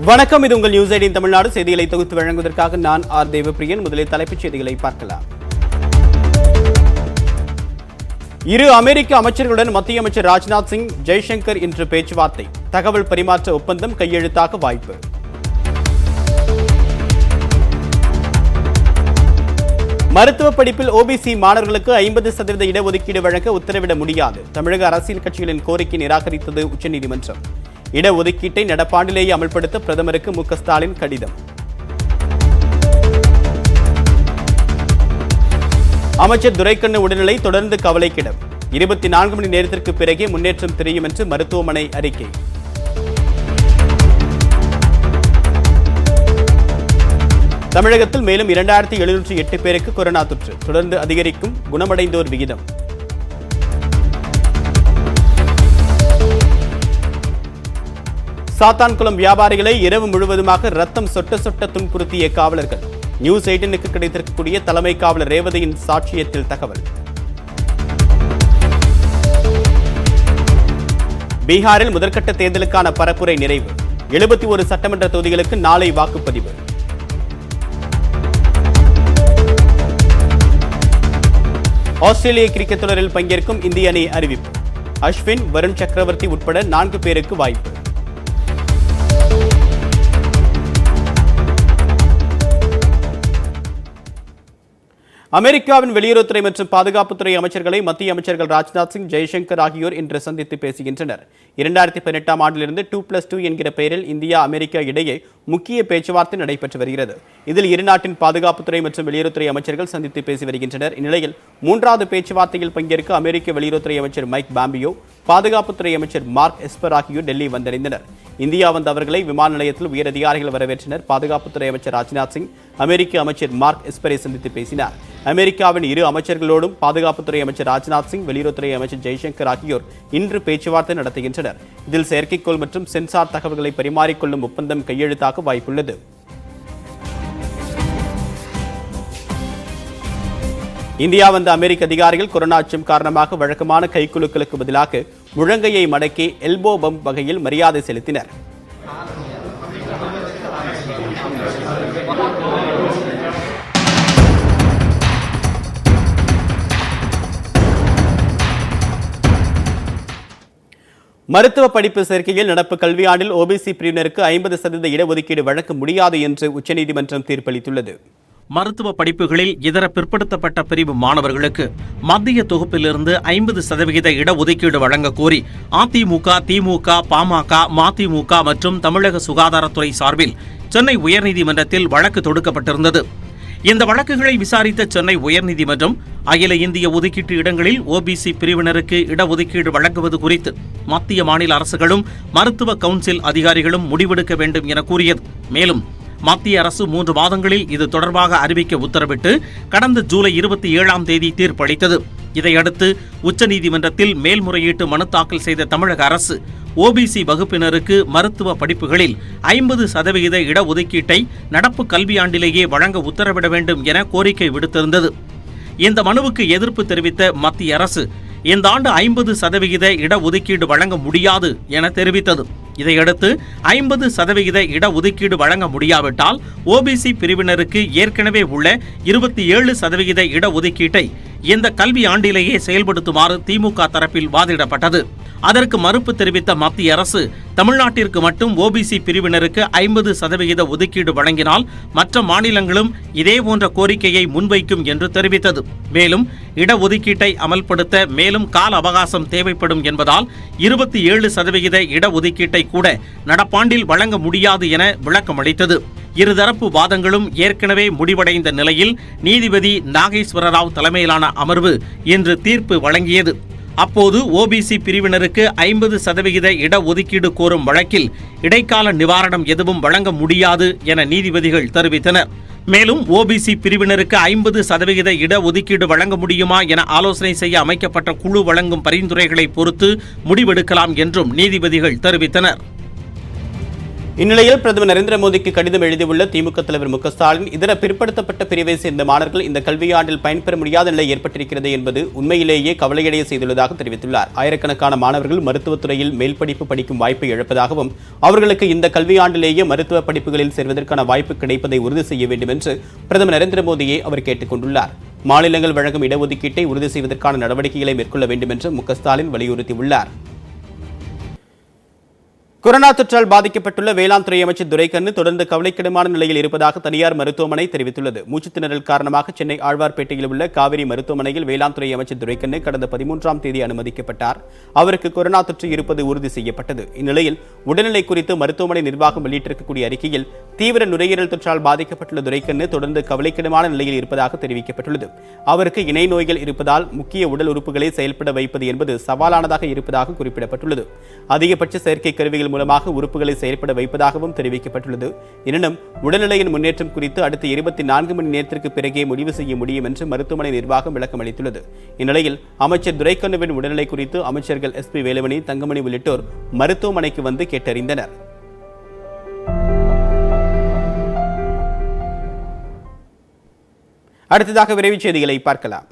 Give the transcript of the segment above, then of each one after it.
வணக்கம், இது உங்கள் நியூஸ் 18 தமிழ்நாடு செய்திகளை தொகுத்து வழங்குவதற்காக நான் ஆர் தேவப்பிரியன். முதலில் தலைப்புச் செய்திகளை பார்க்கலாம். இரு அமெரிக்க அமைச்சர்களுடன் மத்திய அமைச்சர் ராஜ்நாத் சிங், ஜெய்சங்கர் இன்று பேச்சுவார்த்தை. தகவல் பரிமாற்ற ஒப்பந்தம் கையெழுத்தாக வாய்ப்பு. மருத்துவ படிப்பில் ஓபிசி மாணவர்களுக்கு 50% இடஒதுக்கீடு வழங்க உத்தரவிட முடியாது. தமிழக அரசியல் கட்சிகளின் கோரிக்கை நிராகரித்தது உச்சநீதிமன்றம். இடஒதுக்கீட்டை நடப்பாண்டிலேயே அமல்படுத்த பிரதமருக்கு மு க ஸ்டாலின் கடிதம். அமைச்சர் துரைக்கண்ணு உடல்நிலை தொடர்ந்து கவலைக்கிடம். 24 மணி நேரத்திற்கு பிறகே முன்னேற்றம் தெரியும் என்று மருத்துவமனை அறிக்கை. தமிழகத்தில் மேலும் 2708 பேருக்கு கொரோனா தொற்று. தொடர்ந்து அதிகரிக்கும் குணமடைந்தோர் விகிதம். சாத்தான்குளம் வியாபாரிகளை இரவு முழுவதுமாக ரத்தம் சொட்ட சொட்ட துன்புறுத்திய காவலர்கள். நியூஸ் 18க்கு கிடைத்திருக்கக்கூடிய தலைமை காவலர் ரேவதியின் சாட்சியத்தில் தகவல். பீகாரில் முதற்கட்ட தேர்தலுக்கான பரப்புரை நிறைவு. 71 சட்டமன்ற தொகுதிகளுக்கு நாளை வாக்குப்பதிவு. ஆஸ்திரேலிய கிரிக்கெட் தொடரில் பங்கேற்கும் இந்திய அணி அறிவிப்பு. அஸ்வின், வருண் சக்கரவர்த்தி உட்பட 4 பேருக்கு வாய்ப்பு. அமெரிக்காவின் வெளியுறவுத்துறை மற்றும் பாதுகாப்புத்துறை அமைச்சர்களை மத்திய அமைச்சர்கள் ராஜ்நாத் சிங், ஜெய்சங்கர் ஆகியோர் இன்று சந்தித்து பேசுகின்றனர். 2018ஆம் ஆண்டிலிருந்து 2+2 என்கிற பெயரில் இந்தியா அமெரிக்கா இடையே முக்கிய பேச்சுவார்த்தை நடைபெற்று வருகிறது. இதில் இரு நாட்டின் பாதுகாப்புத்துறை மற்றும் வெளியுறவுத்துறை அமைச்சர்கள் சந்தித்து பேசி வருகின்றனர். இந்நிலையில் 3வது பேச்சுவார்த்தையில் பங்கேற்க அமெரிக்க வெளியுறவுத்துறை அமைச்சர் மைக் பாம்பியோ, பாதுகாப்புத்துறை அமைச்சர் மார்க் எஸ்பர் ஆகியோர் டெல்லி வந்தடைந்தனர். இந்தியா வந்த அவர்களை விமான நிலையத்தில் உயர் அதிகாரிகள் வரவேற்றனர். பாதுகாப்புத்துறை அமைச்சர் ராஜ்நாத் சிங் அமெரிக்க அமைச்சர் மார்க் எஸ்பரை சந்தித்து பேசினார். அமெரிக்காவின் இரு அமைச்சர்களோடும் பாதுகாப்புத்துறை அமைச்சர் ராஜ்நாத் சிங், வெளியுறவுத்துறை அமைச்சர் ஜெய்சங்கர் ஆகியோர் இன்று பேச்சுவார்த்தை நடத்துகின்றனர். இதில் செயற்கைக்கோள் மற்றும் சென்சார் தகவல்களை பரிமாறிக்கொள்ளும் ஒப்பந்தம் கையெழுத்தாக வாய்ப்புள்ளது. இந்தியா வந்த அமெரிக்க அதிகாரிகள் கொரோனா அச்சம் காரணமாக வழக்கமான கைக்குலுக்களுக்கு பதிலாக முழங்கையை மடக்கி எல்போ பம்ப் வகையில் மரியாதை செலுத்தினர். மருத்துவ படிப்பு சேர்க்கையில் நடப்பு கல்வியாண்டில் ஓபிசி பிரிவினருக்கு 50% இடஒதுக்கீடு வழங்க முடியாது என்று உச்சநீதிமன்றம் தீர்ப்பளித்துள்ளது. மருத்துவ படிப்புகளில் இதர பிற்படுத்தப்பட்ட பிரிவு மாணவர்களுக்கு மத்திய தொகுப்பிலிருந்து 50% இடஒதுக்கீடு வழங்க கோரி அதிமுக, திமுக, பாமக, மதிமுக மற்றும் தமிழக சுகாதாரத்துறை சார்பில் சென்னை உயர்நீதிமன்றத்தில் வழக்கு தொடுக்கப்பட்டிருந்தது. இந்த வழக்குகளை விசாரித்த சென்னை உயர்நீதிமன்றம் அகில இந்திய ஒதுக்கீட்டு இடங்களில் ஓபிசி பிரிவினருக்கு இடஒதுக்கீடு வழங்குவது குறித்து மத்திய மாநில அரசுகளும் மருத்துவ கவுன்சில் அதிகாரிகளும் முடிவெடுக்க வேண்டும் என கூறியது. மேலும் மத்திய அரசு 3 மாதங்களில் இது தொடர்பாக அறிவிக்க உத்தரவிட்டு கடந்த ஜூலை 27ஆம் தேதி தீர்ப்பளித்தது. இதையடுத்து உச்சநீதிமன்றத்தில் மேல்முறையீட்டு மனு தாக்கல் செய்த தமிழக அரசு ஓபிசி வகுப்பினருக்கு மருத்துவ படிப்புகளில் 50% இடஒதுக்கீட்டை நடப்பு கல்வியாண்டிலேயே வழங்க உத்தரவிட வேண்டும் என கோரிக்கை விடுத்திருந்தது. இந்த மனுவுக்கு எதிர்ப்பு தெரிவித்த மத்திய அரசு இந்த ஆண்டு 50% இடஒதுக்கீடு வழங்க முடியாது என தெரிவித்தது. இதையடுத்து 50% இடஒதுக்கீடு வழங்க முடியாவிட்டால் ஓபிசி பிரிவினருக்கு ஏற்கனவே உள்ள 27% இடஒதுக்கீட்டை இந்த கல்வி ஆண்டிலேயே செயல்படுத்துமாறு திமுக தரப்பில் வாதிடப்பட்டது. அதற்கு மறுப்பு தெரிவித்த மத்திய அரசு தமிழ்நாட்டிற்கு மட்டும் ஓபிசி பிரிவினருக்கு 50% ஒதுக்கீடு வழங்கினால் மற்ற மாநிலங்களும் இதேபோன்ற கோரிக்கையை முன்வைக்கும் என்று தெரிவித்தது. மேலும் இடஒதுக்கீட்டை அமல்படுத்த மேலும் கால அவகாசம் தேவைப்படும் என்பதால் 27% இடஒதுக்கீட்டை கூட நடப்பாண்டில் வழங்க முடியாது என விளக்கமளித்தது. இருதரப்பு வாதங்களும் ஏற்கனவே முடிவடைந்த நிலையில் நீதிபதி நாகேஸ்வர ராவ் தலைமையிலான அமர்வு இன்று தீர்ப்பு வழங்கியது. அப்போது ஓபிசி பிரிவினருக்கு 50% இடஒதுக்கீடு கோரும் வழக்கில் இடைக்கால நிவாரணம் எதுவும் வழங்க முடியாது என நீதிபதிகள் தெரிவித்தனர். மேலும் ஓபிசி பிரிவினருக்கு 50% இடஒதுக்கீடு வழங்க முடியுமா என ஆலோசனை செய்ய அமைக்கப்பட்ட குழு வழங்கும் பரிந்துரைகளை பொறுத்து முடிவெடுக்கலாம் என்றும் நீதிபதிகள் தெரிவித்தனர். இந்நிலையில் பிரதமர் நரேந்திர மோடிக்கு கடிதம் எழுதியுள்ள திமுக தலைவர் மு.க. ஸ்டாலின் இதர பிற்படுத்தப்பட்ட பிரிவை சேர்ந்த மாணவர்கள் இந்த கல்வியாண்டில் பயன்பெற முடியாத நிலை ஏற்பட்டிருக்கிறது என்பது உண்மையிலேயே கவலையடைய செய்துள்ளதாக தெரிவித்துள்ளார். ஆயிரக்கணக்கான மாணவர்கள் மருத்துவத்துறையில் மேல் படிப்பு படிக்கும் வாய்ப்பை இழப்பதாகவும் அவர்களுக்கு இந்த கல்வியாண்டிலேயே மருத்துவ படிப்புகளில் சேர்வதற்கான வாய்ப்பு கிடைப்பதை உறுதி செய்ய வேண்டும் என்று பிரதமர் நரேந்திர மோடியை அவர் கேட்டுக் கொண்டுள்ளார். மாநிலங்கள் வழங்கும் இடஒதுக்கீட்டை உறுதி செய்வதற்கான நடவடிக்கைகளை மேற்கொள்ள வேண்டும் என்று மு.க. ஸ்டாலின் வலியுறுத்தியுள்ளார். கொரோனா தொற்றால் பாதிக்கப்பட்டுள்ள வேளாண் துறை அமைச்சர் துரைக்கண்ணு தொடர்ந்து கவலைக்கிடமான நிலையில் இருப்பதாக தனியார் மருத்துவமனை தெரிவித்துள்ளது. மூச்சுத்திணறல் காரணமாக சென்னை ஆழ்வார்பேட்டையில் உள்ள காவிரி மருத்துவமனையில் வேளாண் துறை அமைச்சர் துரைக்கண்ணு கடந்த 13ஆம் தேதி அனுமதிக்கப்பட்டார். அவருக்கு கொரோனா தொற்று இருப்பது உறுதி செய்யப்பட்டது. இந்நிலையில் உடல்நிலை குறித்து மருத்துவமனை நிர்வாகம் வெளியிட்டிருக்கக்கூடிய அறிக்கையில் தீவிர நுரையீரல் தொற்றால் பாதிக்கப்பட்டுள்ள துரைக்கண்ணு தொடர்ந்து கவலைக்கிடமான நிலையில் இருப்பதாக தெரிவிக்கப்பட்டுள்ளது. அவருக்கு இணை நோய்கள் இருப்பதால் முக்கிய உடல் உறுப்புகளை செயல்பட வைப்பது என்பது சவாலானதாக இருப்பதாக குறிப்பிடப்பட்டுள்ளது. அதிகபட்ச செயற்கை கருவிகள் மூலமாக உறுப்புகளை செயல்பட வைப்பதாகவும் தெரிவிக்கப்பட்டுள்ளது. எனினும் உடல்நிலையின் முன்னேற்றம் குறித்து அடுத்த 24 மணி நேரத்திற்கு பிறகே முடிவு செய்ய முடியும் என்று மருத்துவமனை நிர்வாகம் விளக்கம் அளித்துள்ளது. இந்நிலையில் அமைச்சர் துரைக்கண்ணுவின் உடல்நிலை குறித்து அமைச்சர்கள் எஸ்.பி. வேலுமணி, தங்கமணி உள்ளிட்டோர் மருத்துவமனைக்கு வந்து கேட்டறிந்தனர். அடுத்ததாக விரைவுச் செய்திகளை பார்க்கலாம்.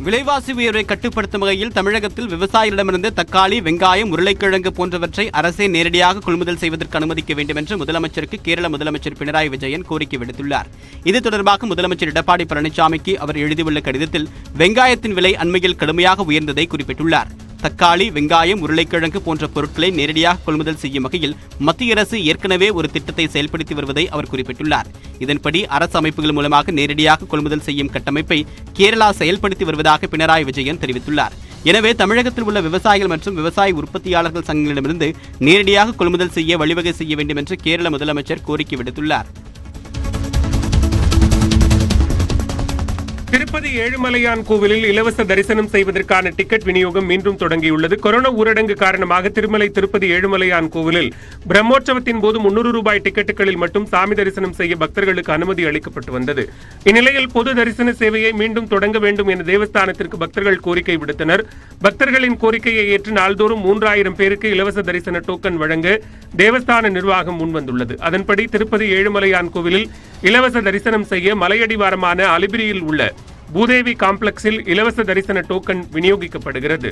விலைவாசி உயர்வை கட்டுப்படுத்தும் வகையில் தமிழகத்தில் விவசாயிகளிடமிருந்து தக்காளி, வெங்காயம், உருளைக்கிழங்கு போன்றவற்றை அரசே நேரடியாக கொள்முதல் செய்வதற்கு அனுமதிக்க வேண்டும் என்று முதலமைச்சருக்கு கேரள முதலமைச்சர் பினராயி விஜயன் கோரிக்கை விடுத்துள்ளார். இது தொடர்பாக முதலமைச்சர் எடப்பாடி பழனிசாமிக்கு அவர் எழுதியுள்ள கடிதத்தில் வெங்காயத்தின் விலை அண்மையில் கடுமையாக உயர்ந்ததை குறிப்பிட்டுள்ளார். தக்காளி, வெங்காயம், உருளைக்கிழங்கு போன்ற பொருட்களை நேரடியாக கொள்முதல் செய்யும் வகையில் மத்திய அரசு ஏற்கனவே ஒரு திட்டத்தை செயல்படுத்தி வருவதை அவர் குறிப்பிட்டுள்ளார். இதன்படி அரசு அமைப்புகள் மூலமாக நேரடியாக கொள்முதல் செய்யும் கட்டமைப்பை கேரளா செயல்படுத்தி வருவதாக பினராயி விஜயன் தெரிவித்துள்ளார். எனவே தமிழகத்தில் உள்ள விவசாயிகள் மற்றும் விவசாய உற்பத்தியாளர்கள் சங்கங்களிடமிருந்து நேரடியாக கொள்முதல் செய்ய வழிவகை செய்ய வேண்டும் என்று கேரள முதலமைச்சர் கோரிக்கை விடுத்துள்ளார். திருப்பதி ஏழுமலையான் கோவிலில் இலவச தரிசனம் செய்வதற்கான டிக்கெட் விநியோகம் மீண்டும் தொடங்கியுள்ளது. கொரோனா ஊரடங்கு காரணமாக திருப்பதி ஏழுமலையான் கோவிலில் பிரம்மோற்சவத்தின் போது 300 ரூபாய் டிக்கெட்டுகளில் மட்டும் சாமி தரிசனம் செய்ய பக்தர்களுக்கு அனுமதி அளிக்கப்பட்டு வந்தது. இந்நிலையில் பொது தரிசன சேவையை மீண்டும் தொடங்க வேண்டும் என தேவஸ்தானத்திற்கு பக்தர்கள் கோரிக்கை விடுத்தனர். பக்தர்களின் கோரிக்கையை ஏற்று நாள்தோறும் 3000 பேருக்கு இலவச தரிசன டோக்கன் வழங்க தேவஸ்தான நிர்வாகம் முன்வந்துள்ளது. அதன்படி திருப்பதி ஏழுமலையான் கோவிலில் இலவச தரிசனம் செய்ய மலையடிவாரமான அலிபிரியில் உள்ள பூதேவி காம்ப்ளெக்ஸில் இலவச தரிசன டோக்கன் விநியோகிக்கப்படுகிறது.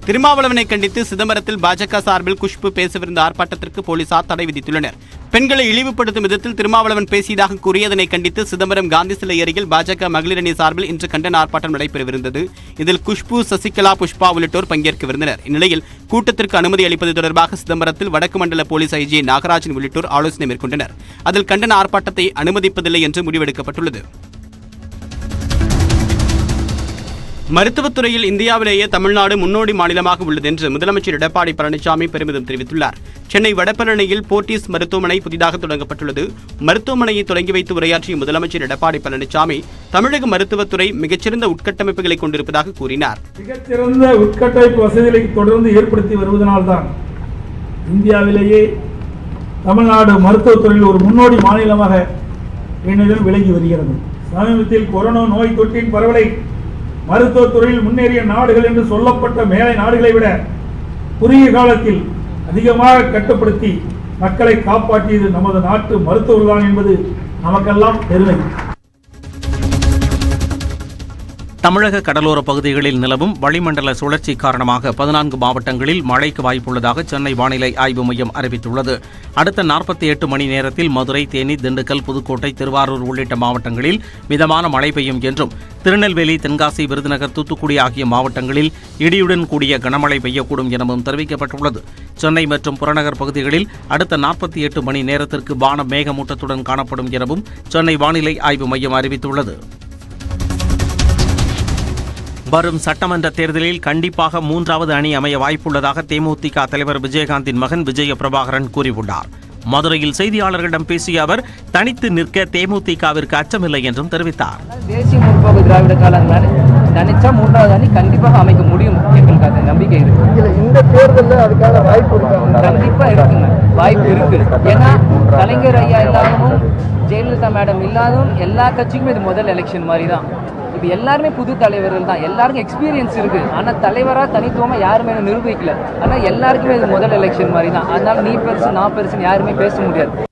திருமாவளவனை கண்டித்து சிதம்பரத்தில் பாஜக சார்பில் குஷ்பு பேசவிருந்த ஆர்ப்பாட்டத்திற்கு போலீசார் தடை விதித்துள்ளனர். பெண்களை இழிவுபடுத்தும் விதத்தில் திருமாவளவன் பேசியதாக கூறியதனை கண்டித்து சிதம்பரம் காந்தி சிலை அருகில் பாஜக மகளிர் அணி சார்பில் இன்று கண்டன ஆர்ப்பாட்டம் நடைபெறவிருந்தது. இதில் குஷ்பு, சசிகலா, புஷ்பா உள்ளிட்டோர் பங்கேற்கவிருந்தனர். இந்நிலையில் கூட்டத்திற்கு அனுமதி அளிப்பது தொடர்பாக சிதம்பரத்தில் வடக்கு மண்டல போலீஸ் ஐஜி நாகராஜன் உள்ளிட்டோர் ஆலோசனை மேற்கொண்டனர். அதில் கண்டன ஆர்ப்பாட்டத்தை அனுமதிப்பதில்லை என்று முடிவெடுக்கப்பட்டுள்ளது. மருத்துவத்துறையில் இந்தியாவிலேயே தமிழ்நாடு முன்னோடி மாநிலமாக உள்ளது என்று முதலமைச்சர் எடப்பாடி பழனிசாமி பெருமிதம் தெரிவித்துள்ளார். சென்னை வடபழனியில் போர்ட்டிஸ் மருத்துவமனை புதிதாக தொடங்கப்பட்டுள்ளது. மருத்துவமனையை தொடங்கி வைத்து உரையாற்றிய முதலமைச்சர் எடப்பாடி பழனிசாமி தமிழக மருத்துவத்துறை மிகச்சிறந்த உட்கட்டமைப்புகளை கொண்டிருப்பதாக கூறினார். மிகச்சிறந்த உட்கட்டமைப்பு வசதிகளை தொடர்ந்து ஏற்படுத்தி வருவதனால்தான் இந்தியாவிலேயே தமிழ்நாடு மருத்துவத்துறையில் ஒரு முன்னோடி மாநிலமாக என்னிடம் விளங்கி வருகிறது. சமீபத்தில் கொரோனா நோய் தொற்றின் பரவலை மருத்துவத்துறையில் முன்னேறிய நாடுகள் என்று சொல்லப்பட்ட மேலை நாடுகளை விட குறுகிய காலத்தில் அதிகமாக கட்டுப்படுத்தி மக்களை காப்பாற்றியது நமது நாட்டு மருத்துவர்கள் என்பது நமக்கெல்லாம் பெருமை. தமிழக கடலோர பகுதிகளில் நிலவும் வளிமண்டல சுழற்சி காரணமாக 14 மாவட்டங்களில் மழைக்கு வாய்ப்புள்ளதாக சென்னை வானிலை ஆய்வு மையம் அறிவித்துள்ளது. அடுத்த 48 மணி நேரத்தில் மதுரை, தேனி, திண்டுக்கல், புதுக்கோட்டை, திருவாரூர் உள்ளிட்ட மாவட்டங்களில் மிதமான மழை பெய்யும் என்றும் திருநெல்வேலி, தென்காசி, விருதுநகர், தூத்துக்குடி ஆகிய மாவட்டங்களில் இடியுடன் கூடிய கனமழை பெய்யக்கூடும் எனவும் தெரிவிக்கப்பட்டுள்ளது. சென்னை மற்றும் புறநகர் பகுதிகளில் அடுத்த 48 மணி நேரத்திற்கு வானம் மேகமூட்டத்துடன் காணப்படும் எனவும் சென்னை வானிலை ஆய்வு மையம் அறிவித்துள்ளது. வரும் சட்டமன்ற தேர்தலில் கண்டிப்பாக 3வது அணி அமைய வாய்ப்புள்ளதாக தேமுதிக தலைவர் விஜயகாந்தின் மகன் விஜய பிரபாகரன் கூறியுள்ளார். மதுரையில் செய்தியாளர்களிடம் பேசிய அவர் தனித்து நிற்க தேமுதிகவிற்கு அச்சமில்லை என்றும் தெரிவித்தார். தேசிய முற்போக்கு திராவிட கழகங்கள் தனிச்சா 3வது அணி கண்டிப்பாக அமைக்க முடியும், எங்களுக்கு அது நம்பிக்கை இருக்கு. இந்த தேர்தலில் அதுக்கான வாய்ப்பு இருக்கு, கண்டிப்பா இருக்குங்க, வாய்ப்பு இருக்கு. ஏன்னா கலைஞர் ஐயா இல்லாதவும் ஜெயலலிதா மேடம் இல்லாதவும் எல்லா கட்சிக்குமே இது முதல் எலெக்ஷன் மாதிரி தான். இப்போ எல்லாருமே புது தலைவர்கள் தான், எல்லாருக்கும் எக்ஸ்பீரியன்ஸ் இருக்குது. ஆனால் தலைவராக தனித்துவமாக யாருமே நிரூபிக்கல. ஆனால் எல்லாருக்குமே இது முதல் எலெக்ஷன் மாதிரி தான். அதனால நீ பெருசு நான் பெருசுன்னு யாருமே பேச முடியாது.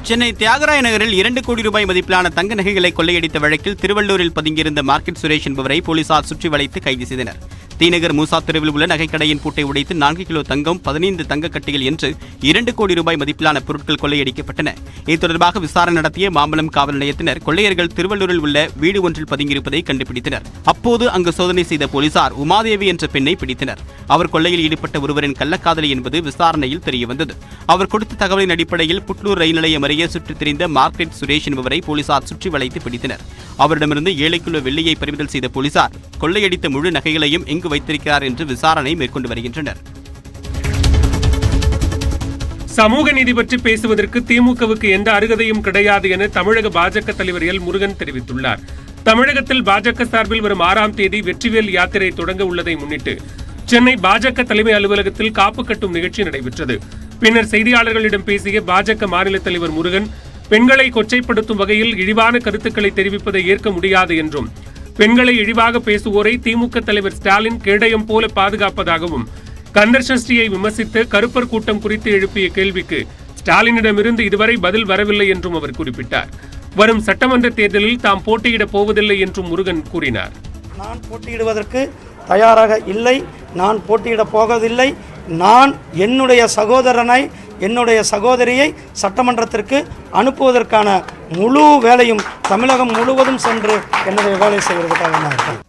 சென்னை தியாகராய நகரில் 2 கோடி ரூபாய் மதிப்பிலான தங்க நகைகளை கொள்ளையடித்த வழக்கில் திருவள்ளூரில் பதுங்கியிருந்த மார்க்கெட் சுரேஷ் என்பவரை போலீசார் சுற்றி வளைத்து கைது செய்தனர். தீநகர் மூசா தெருவில் உள்ள நகைக்கடையின் பூட்டை உடைத்து 4 கிலோ தங்கம், 15 தங்க கட்டிகள் என்று 2 கோடி ரூபாய் மதிப்பிலான பொருட்கள் கொள்ளையடிக்கப்பட்டன. இது தொடர்பாக விசாரணை நடத்திய மாம்பலம் காவல் நிலையத்தினர் கொள்ளையர்கள் திருவள்ளூரில் உள்ள வீடு ஒன்றில் பதுங்கியிருப்பதை கண்டுபிடித்தனர். அப்போது அங்கு சோதனை செய்த போலீசார் உமாதேவி என்ற பெண்ணை பிடித்தனர். அவர் கொள்ளையில் ஈடுபட்ட ஒருவரின் கள்ளக்காதலி என்பது விசாரணையில் தெரியவந்தது. அவர் கொடுத்த தகவலின் அடிப்படையில் புட்லூர் ரயில் நிலையம் அருகே சுற்றித் திரிந்த மார்க்கெட் சுரேஷ் என்பவரை போலீசார் சுற்றி வளைத்து பிடித்தனர். அவரிடமிருந்து 7 கிலோ வெள்ளியை பறிமுதல் செய்த போலீசார் கொள்ளையடித்த முழு நகைகளையும் எங்கு வைத்திருக்கிறார் என்று விசாரணை மேற்கொண்டு வருகின்றனர். சமூக நீதி பற்றி பேசுவதற்கு திமுகவுக்கு எந்த அருகதையும் கிடையாது என தமிழக பாஜக தலைவர் எல் முருகன் தெரிவித்துள்ளார். தமிழகத்தில் பாஜக சார்பில் வரும் 6ஆம் தேதி வெற்றிவேல் யாத்திரை தொடங்க உள்ளதை முன்னிட்டு சென்னை பாஜக தலைமை அலுவலகத்தில் காப்பு கட்டும் நிகழ்ச்சி நடைபெற்றது. பின்னர் செய்தியாளர்களிடம் பேசிய பாஜக மாநில தலைவர் முருகன், பெண்களை கொச்சைப்படுத்தும் வகையில் இழிவான கருத்துக்களை தெரிவிப்பதை ஏற்க முடியாது என்றும், பெண்களை இழிவாக பேசுவோரை திமுக தலைவர் ஸ்டாலின் கேடயம் போல பாதுகாப்பதாகவும், கந்தர் சஷ்டியை விமர்சித்து கருப்பர் கூட்டம் குறித்து எழுப்பிய கேள்விக்கு ஸ்டாலினிடமிருந்து இதுவரை பதில் வரவில்லை என்றும் அவர் குறிப்பிட்டார். வரும் சட்டமன்ற தேர்தலில் தாம் போட்டியிடப் போவதில்லை என்றும் முருகன் கூறினார். நான் போட்டியிடுவதற்கு தயாராக இல்லை, நான் போட்டியிடப் போவதில்லை. நான் என்னுடைய சகோதரனை, என்னுடைய சகோதரியை சட்டமன்றத்திற்கு அனுப்புவதற்கான முழு வேலையும் தமிழகம் முழுவதும் சென்று என்னுடைய வேலை செய்வதற்காக நான் இருக்கேன்.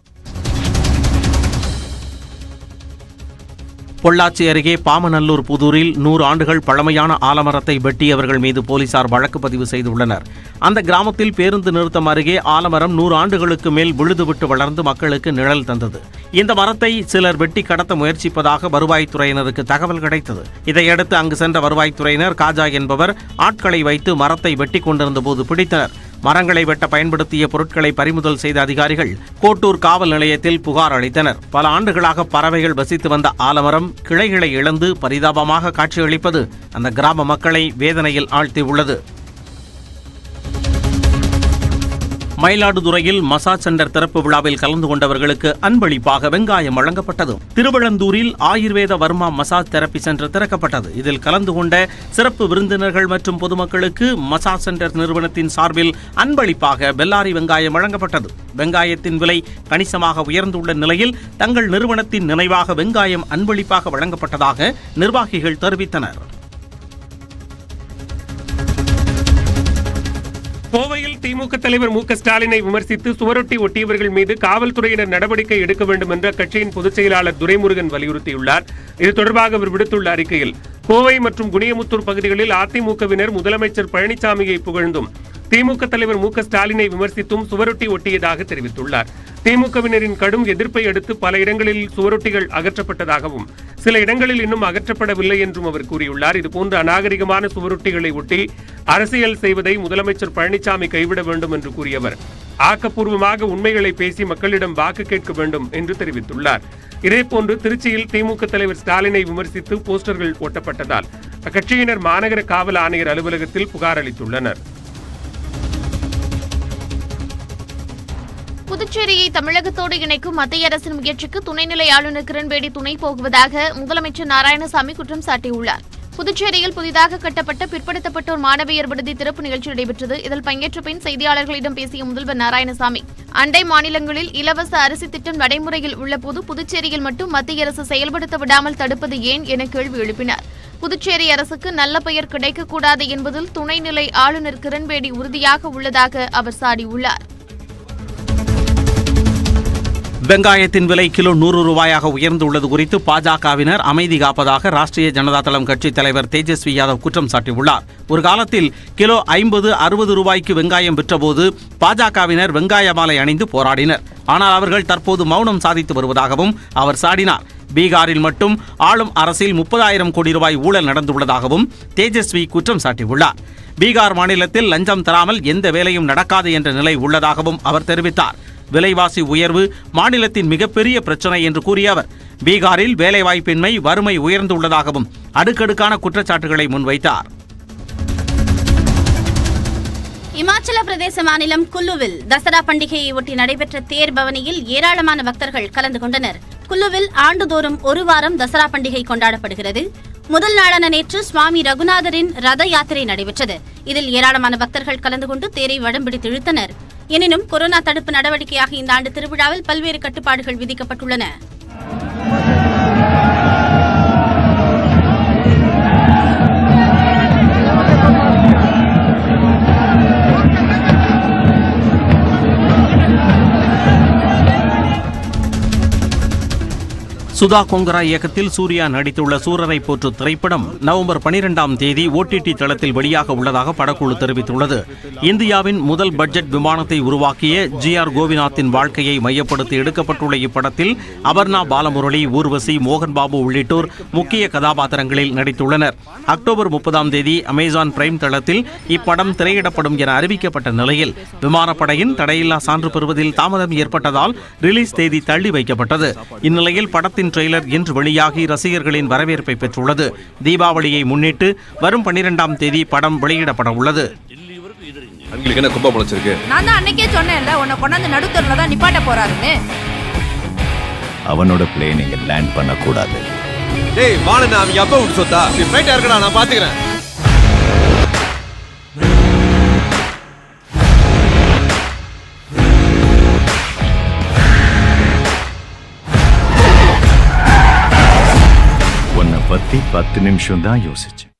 பொள்ளாச்சி அருகே பாமநல்லூர் புதூரில் 100 ஆண்டுகள் பழமையான ஆலமரத்தை வெட்டியவர்கள் மீது போலீசார் வழக்கு பதிவு செய்துள்ளனர். அந்த கிராமத்தில் பேருந்து நிறுத்தம் அருகே ஆலமரம் 100 ஆண்டுகளுக்கு மேல் விழுதுவிட்டு வளர்ந்து மக்களுக்கு நிழல் தந்தது. இந்த மரத்தை சிலர் வெட்டி கடத்த முயற்சிப்பதாக வருவாய்த்துறையினருக்கு தகவல் கிடைத்தது. இதையடுத்து அங்கு சென்ற வருவாய்த்துறையினர் காஜா என்பவர் ஆட்களை வைத்து மரத்தை வெட்டி கொண்டிருந்த போது பிடித்தனர். மரங்களை வெட்ட பயன்படுத்திய பொருட்களை பறிமுதல் செய்த அதிகாரிகள் கோட்டூர் காவல் நிலையத்தில் புகார் அளித்தனர். பல ஆண்டுகளாக பறவைகள் வசித்து வந்த ஆலமரம் கிளைகளை இழந்து பரிதாபமாக காட்சியளிப்பது அந்த கிராம மக்களை வேதனையில் ஆழ்த்தியுள்ளது. மயிலாடுதுறையில் மசாஜ் சென்டர் திறப்பு விழாவில் கலந்து கொண்டவர்களுக்கு அன்பளிப்பாக வெங்காயம் வழங்கப்பட்டது. திருவள்ளந்தூரில் ஆயுர்வேத வர்மா மசாஜ் தெரப்பி சென்டர் திறக்கப்பட்டது. இதில் கலந்து கொண்ட சிறப்பு விருந்தினர்கள் மற்றும் பொதுமக்களுக்கு மசாஜ் சென்டர் நிறுவனத்தின் சார்பில் அன்பளிப்பாக பெல்லாரி வெங்காயம் வழங்கப்பட்டது. வெங்காயத்தின் விலை கணிசமாக உயர்ந்துள்ள நிலையில் தங்கள் நிறுவனத்தின் நினைவாக வெங்காயம் அன்பளிப்பாக வழங்கப்பட்டதாக நிர்வாகிகள் தெரிவித்தனர். கோவையில் திமுக தலைவர் மு க ஸ்டாலினை விமர்சித்து சுவரொட்டி ஒட்டியவர்கள் மீது காவல்துறையினர் நடவடிக்கை எடுக்க வேண்டும் என்று அக்கட்சியின் பொதுச் செயலாளர் துரைமுருகன் வலியுறுத்தியுள்ளார். இது தொடர்பாக அவர் விடுத்துள்ள அறிக்கையில், கோவை மற்றும் குனியமுத்தூர் பகுதிகளில் அதிமுகவினர் முதலமைச்சர் பழனிசாமியை புகழ்ந்தும் திமுக தலைவர் மு க ஸ்டாலினை விமர்சித்தும் சுவரொட்டி ஒட்டியதாக தெரிவித்துள்ளார். திமுகவினரின் கடும் எதிர்ப்பை அடுத்து பல இடங்களில் சுவரொட்டிகள் அகற்றப்பட்டதாகவும் சில இடங்களில் இன்னும் அகற்றப்படவில்லை என்றும் அவர் கூறியுள்ளார். இதுபோன்ற அநாகரிகமான சுவரொட்டிகளை ஒட்டி அரசியல் செய்வதை முதலமைச்சர் பழனிசாமி கைவிட வேண்டும் என்று கூறியவர், ஆக்கப்பூர்வமாக உண்மைகளை பேசி மக்களிடம் வாக்கு கேட்க வேண்டும் என்று தெரிவித்துள்ளார். இதேபோன்று திருச்சியில் திமுக தலைவர் ஸ்டாலினை விமர்சித்து போஸ்டர்கள் ஒட்டப்பட்டதால் அக்கட்சியினர் மாநகர காவல் ஆணையர் அலுவலகத்தில் புகார் அளித்துள்ளனர். புதுச்சேரியை தமிழகத்தோடு இணைக்கும் மத்திய அரசின் முயற்சிக்கு துணைநிலை ஆளுநர் கிரண்பேடி துணை போகுவதாக முதலமைச்சர் நாராயணசாமி குற்றம் சாட்டியுள்ளார். புதுச்சேரியில் புதிதாக கட்டப்பட்ட பிற்படுத்தப்பட்டோர் மாணவியர் விடுதி திறப்பு நிகழ்ச்சி நடைபெற்றது. இதில் பங்கேற்ற பின் செய்தியாளர்களிடம் பேசிய முதல்வர் நாராயணசாமி, அண்டை மாநிலங்களில் இலவச அரிசி திட்டம் நடைமுறையில் உள்ளபோது புதுச்சேரியில் மட்டும் மத்திய அரசு செயல்படுத்த விடாமல் தடுப்பது ஏன் என கேள்வி எழுப்பினார். புதுச்சேரி அரசுக்கு நல்ல பெயர் கிடைக்கக்கூடாது என்பதில் துணைநிலை ஆளுநர் கிரண்பேடி உறுதியாக உள்ளதாக அவர் சாடியுள்ளார். வெங்காயத்தின் விலை கிலோ 100 ரூபாயாக உயர்ந்துள்ளது குறித்து பாஜகவினர் அமைதி காப்பதாக ராஷ்டிரிய ஜனதா தளம் கட்சித் தலைவர் தேஜஸ்வி யாதவ் குற்றம் சாட்டியுள்ளார். ஒரு காலத்தில் கிலோ 50-60 ரூபாய்க்கு வெங்காயம் விற்றபோது பாஜகவினர் வெங்காய மாலை அணிந்து போராடினர். ஆனால் அவர்கள் தற்போது மௌனம் சாதித்து வருவதாகவும் அவர் சாடினார். பீகாரில் மட்டும் ஆளும் அரசில் 30,000 கோடி ரூபாய் ஊழல் நடந்துள்ளதாகவும் தேஜஸ்வி குற்றம் சாட்டியுள்ளார். பீகார் மாநிலத்தில் லஞ்சம் தராமல் எந்த வேலையும் நடக்காது என்ற நிலை உள்ளதாகவும் அவர் தெரிவித்தார். விலைவாசி உயர்வு மாநிலத்தின் மிகப்பெரிய பிரச்சனை என்று கூறிய அவர், பீகாரில் வேலைவாய்ப்பின்மை, வறுமை உயர்ந்துள்ளதாகவும் அடுக்கடுக்கான குற்றச்சாட்டுகளை முன்வைத்தார். இமாச்சல பிரதேச மாநிலம் குல்லுவில் தசரா பண்டிகையை ஒட்டி நடைபெற்ற தேர் பவனியில் ஏராளமான பக்தர்கள் கலந்து கொண்டனர். குல்லுவில் ஆண்டுதோறும் ஒரு வாரம் தசரா பண்டிகை கொண்டாடப்படுகிறது. முதல் நாளான நேற்று சுவாமி ரகுநாதரின் ரத யாத்திரை நடைபெற்றது. இதில் ஏராளமான பக்தர்கள் கலந்து கொண்டு தேரை வடம் பிடித்து இழுத்தனர். எனினும் கொரோனா தடுப்பு நடவடிக்கையாக இந்த ஆண்டு திருவிழாவில் பல்வேறு கட்டுப்பாடுகள் விதிக்கப்பட்டுள்ளன. சுதா கொங்கரா இயக்கத்தில் சூர்யா நடித்துள்ள சூரரை போற்று திரைப்படம் நவம்பர் 12ஆம் தேதி OTT தளத்தில் வெளியாக உள்ளதாக படக்குழு தெரிவித்துள்ளது. இந்தியாவின் முதல் பட்ஜெட் விமானத்தை உருவாக்கிய GR கோபிநாத்தின் வாழ்க்கையை மையப்படுத்தி எடுக்கப்பட்டுள்ள இப்படத்தில் அபர்ணா பாலமுரளி, ஊர்வசி, மோகன் பாபு உள்ளிட்டோர் முக்கிய கதாபாத்திரங்களில் நடித்துள்ளனர். அக்டோபர் 30ஆம் தேதி அமேசான் பிரைம் தளத்தில் இப்படம் திரையிடப்படும் என அறிவிக்கப்பட்ட நிலையில் விமானப்படையின் தடையில்லா சான்று பெறுவதில் தாமதம் ஏற்பட்டதால் ரிலீஸ் தேதி தள்ளி வைக்கப்பட்டது. இந்நிலையில் படத்தின் ட்ரெய்லர் இன்று வெளியாகி ரசிகர்களின் வரவேற்பை பெற்றுள்ளது. தீபாவளியை முன்னிட்டு வரும் 12ஆம் தேதி படம் வெளியிடப்பட உள்ளது. நான் தான் அன்னைக்கே சொன்னேன்ல, உன்னை கொண்டாந்து நடுத்தூர்ல தான் நிப்பாட்ட போறாருன்னு. அவனோட பிளேன் இங்க லேண்ட் பண்ண கூடாது. டேய் வாணனா, அவன் அப்பா விட்டு சொத்தா? நீ ஃப்ளைட் இருக்கடா, நான் பாத்துக்கிறேன். பத்தி 10 நிமிஷம் தான் யோசிச்சேன்.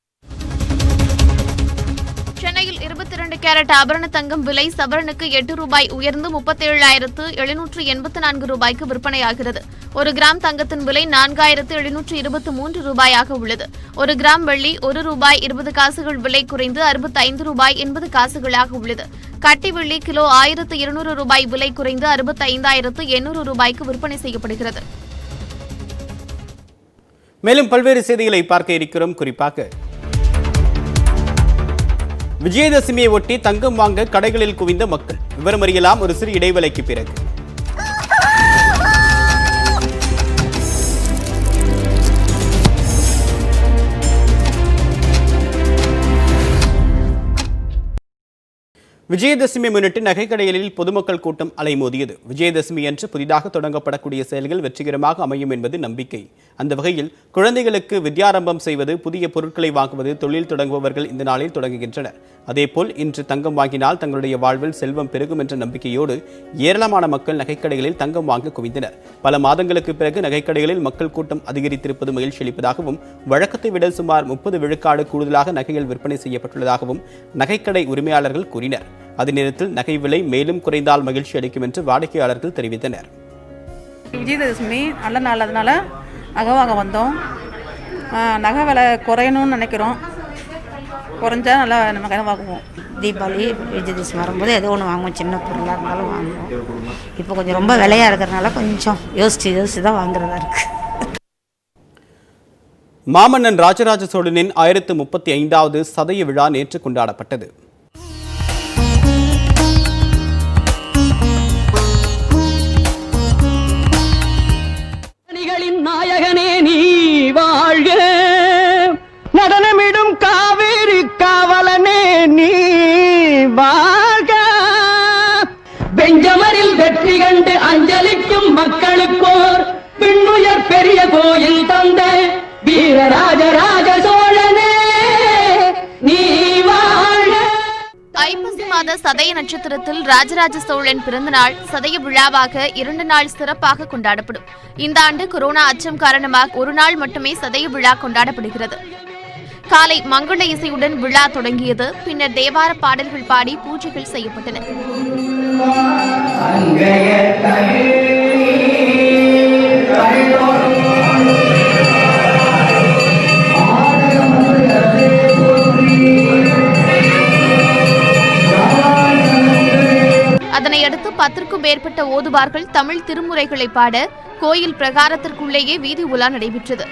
சென்னையில் 22 கேரட் ஆபரண தங்கம் விலை சவரனுக்கு 8 ரூபாய் உயர்ந்து 37,784 ரூபாய்க்கு விற்பனையாகிறது. 1 கிராம் தங்கத்தின் விலை 4,723 ரூபாயாக உள்ளது. 1 கிராம் வெள்ளி 1 ரூபாய் 20 காசுகள் விலை குறைந்து 65 ரூபாய் 80 காசுகளாக உள்ளது. கட்டி வெள்ளி கிலோ 1,200 ரூபாய் விலை குறைந்து 65,800 ரூபாய்க்கு விற்பனை செய்யப்படுகிறது. மேலும் பல்வேறு செய்திகளை பார்க்க இருக்கிறோம். குறிப்பாக விஜயதசமியை ஒட்டி தங்கம் வாங்க கடைகளில் குவிந்த மக்கள். விவரம் அறியலாம் ஒரு சிறு இடைவேளைக்கு பிறகு. விஜயதசமி முன்னிட்டு நகைக்கடைகளில் பொதுமக்கள் கூட்டம் அலைமோதியது. விஜயதசமி அன்று புதிதாக தொடங்கப்படக்கூடிய செயல்கள் வெற்றிகரமாக அமையும் என்பது நம்பிக்கை. அந்த வகையில் குழந்தைகளுக்கு வித்யாரம்பம் செய்வது, புதிய பொருட்களை வாங்குவது, தொழில் தொடங்குபவர்கள் இந்த நாளில் தொடங்குகின்றனர். அதேபோல் இன்று தங்கம் வாங்கினால் தங்களுடைய வாழ்வில் செல்வம் பெருகும் என்ற நம்பிக்கையோடு ஏராளமான மக்கள் நகைக்கடைகளில் தங்கம் வாங்க குவிந்தனர். பல மாதங்களுக்கு பிறகு நகைக்கடைகளில் மக்கள் கூட்டம் அதிகரித்திருப்பது மகிழ்ச்சி அளிப்பதாகவும், வழக்கத்தை விட சுமார் 30 விழுக்காடு கூடுதலாக நகைகள் விற்பனை செய்யப்பட்டுள்ளதாகவும் நகைக்கடை உரிமையாளர்கள் கூறினர். அதே நேரத்தில் நகை விலை மேலும் குறைந்தால் மகிழ்ச்சி அளிக்கும் என்று வாடிக்கையாளர்கள் தெரிவித்தனர். விஜயதசமி நல்ல நாள், அதனால நகை வாங்க வந்தோம். நகை விலை குறையணும்னு நினைக்கிறோம். குறைஞ்சா நல்லா நகை வாங்குவோம். தீபாவளி விஜயதசமி வரும்போது ஏதோ ஒன்று வாங்குவோம், சின்ன பொருளாக இருந்தாலும் வாங்குவோம். இப்போ கொஞ்சம் ரொம்ப விலையாக இருக்கிறதுனால கொஞ்சம் யோசிச்சு தான் வாங்குறதா இருக்கு. மாமன்னன் ராஜராஜ சோழனின் 1035வது சதய விழா நேற்று கொண்டாடப்பட்டது. நாயகனே நீ வாழ்க, நடனமிடும் காவேரி காவலனே நீ வாழ்க. பெஞ்சமரில் வெற்றி கண்டு அஞ்சலிக்கும் மக்களுக்கோர் பின்னுயர் பெரிய கோயில் தந்த வீரராஜராஜ சோழனே நீ வாழ்க. ஐப்பசி மாத சதய நட்சத்திரத்தில் ராஜராஜ சோழன் பிறந்தநாள் சதய விழாவாக 2 நாள் சிறப்பாக கொண்டாடப்படும். இந்த ஆண்டு கொரோனா அச்சம் காரணமாக ஒரு நாள் மட்டுமே சதய விழா கொண்டாடப்படுகிறது. காலை மங்கள இசையுடன் விழா தொடங்கியது. பின்னர் தேவார பாடல்கள் பாடி பூஜைகள் செய்யப்பட்டன. அதனையடுத்து 10க்கும் மேற்பட்ட ஓதுவார்கள் தமிழ் திருமுறைகளை பாட கோயில் பிரகாரத்திற்குள்ளேயே வீதி உலா நடைபெற்றது.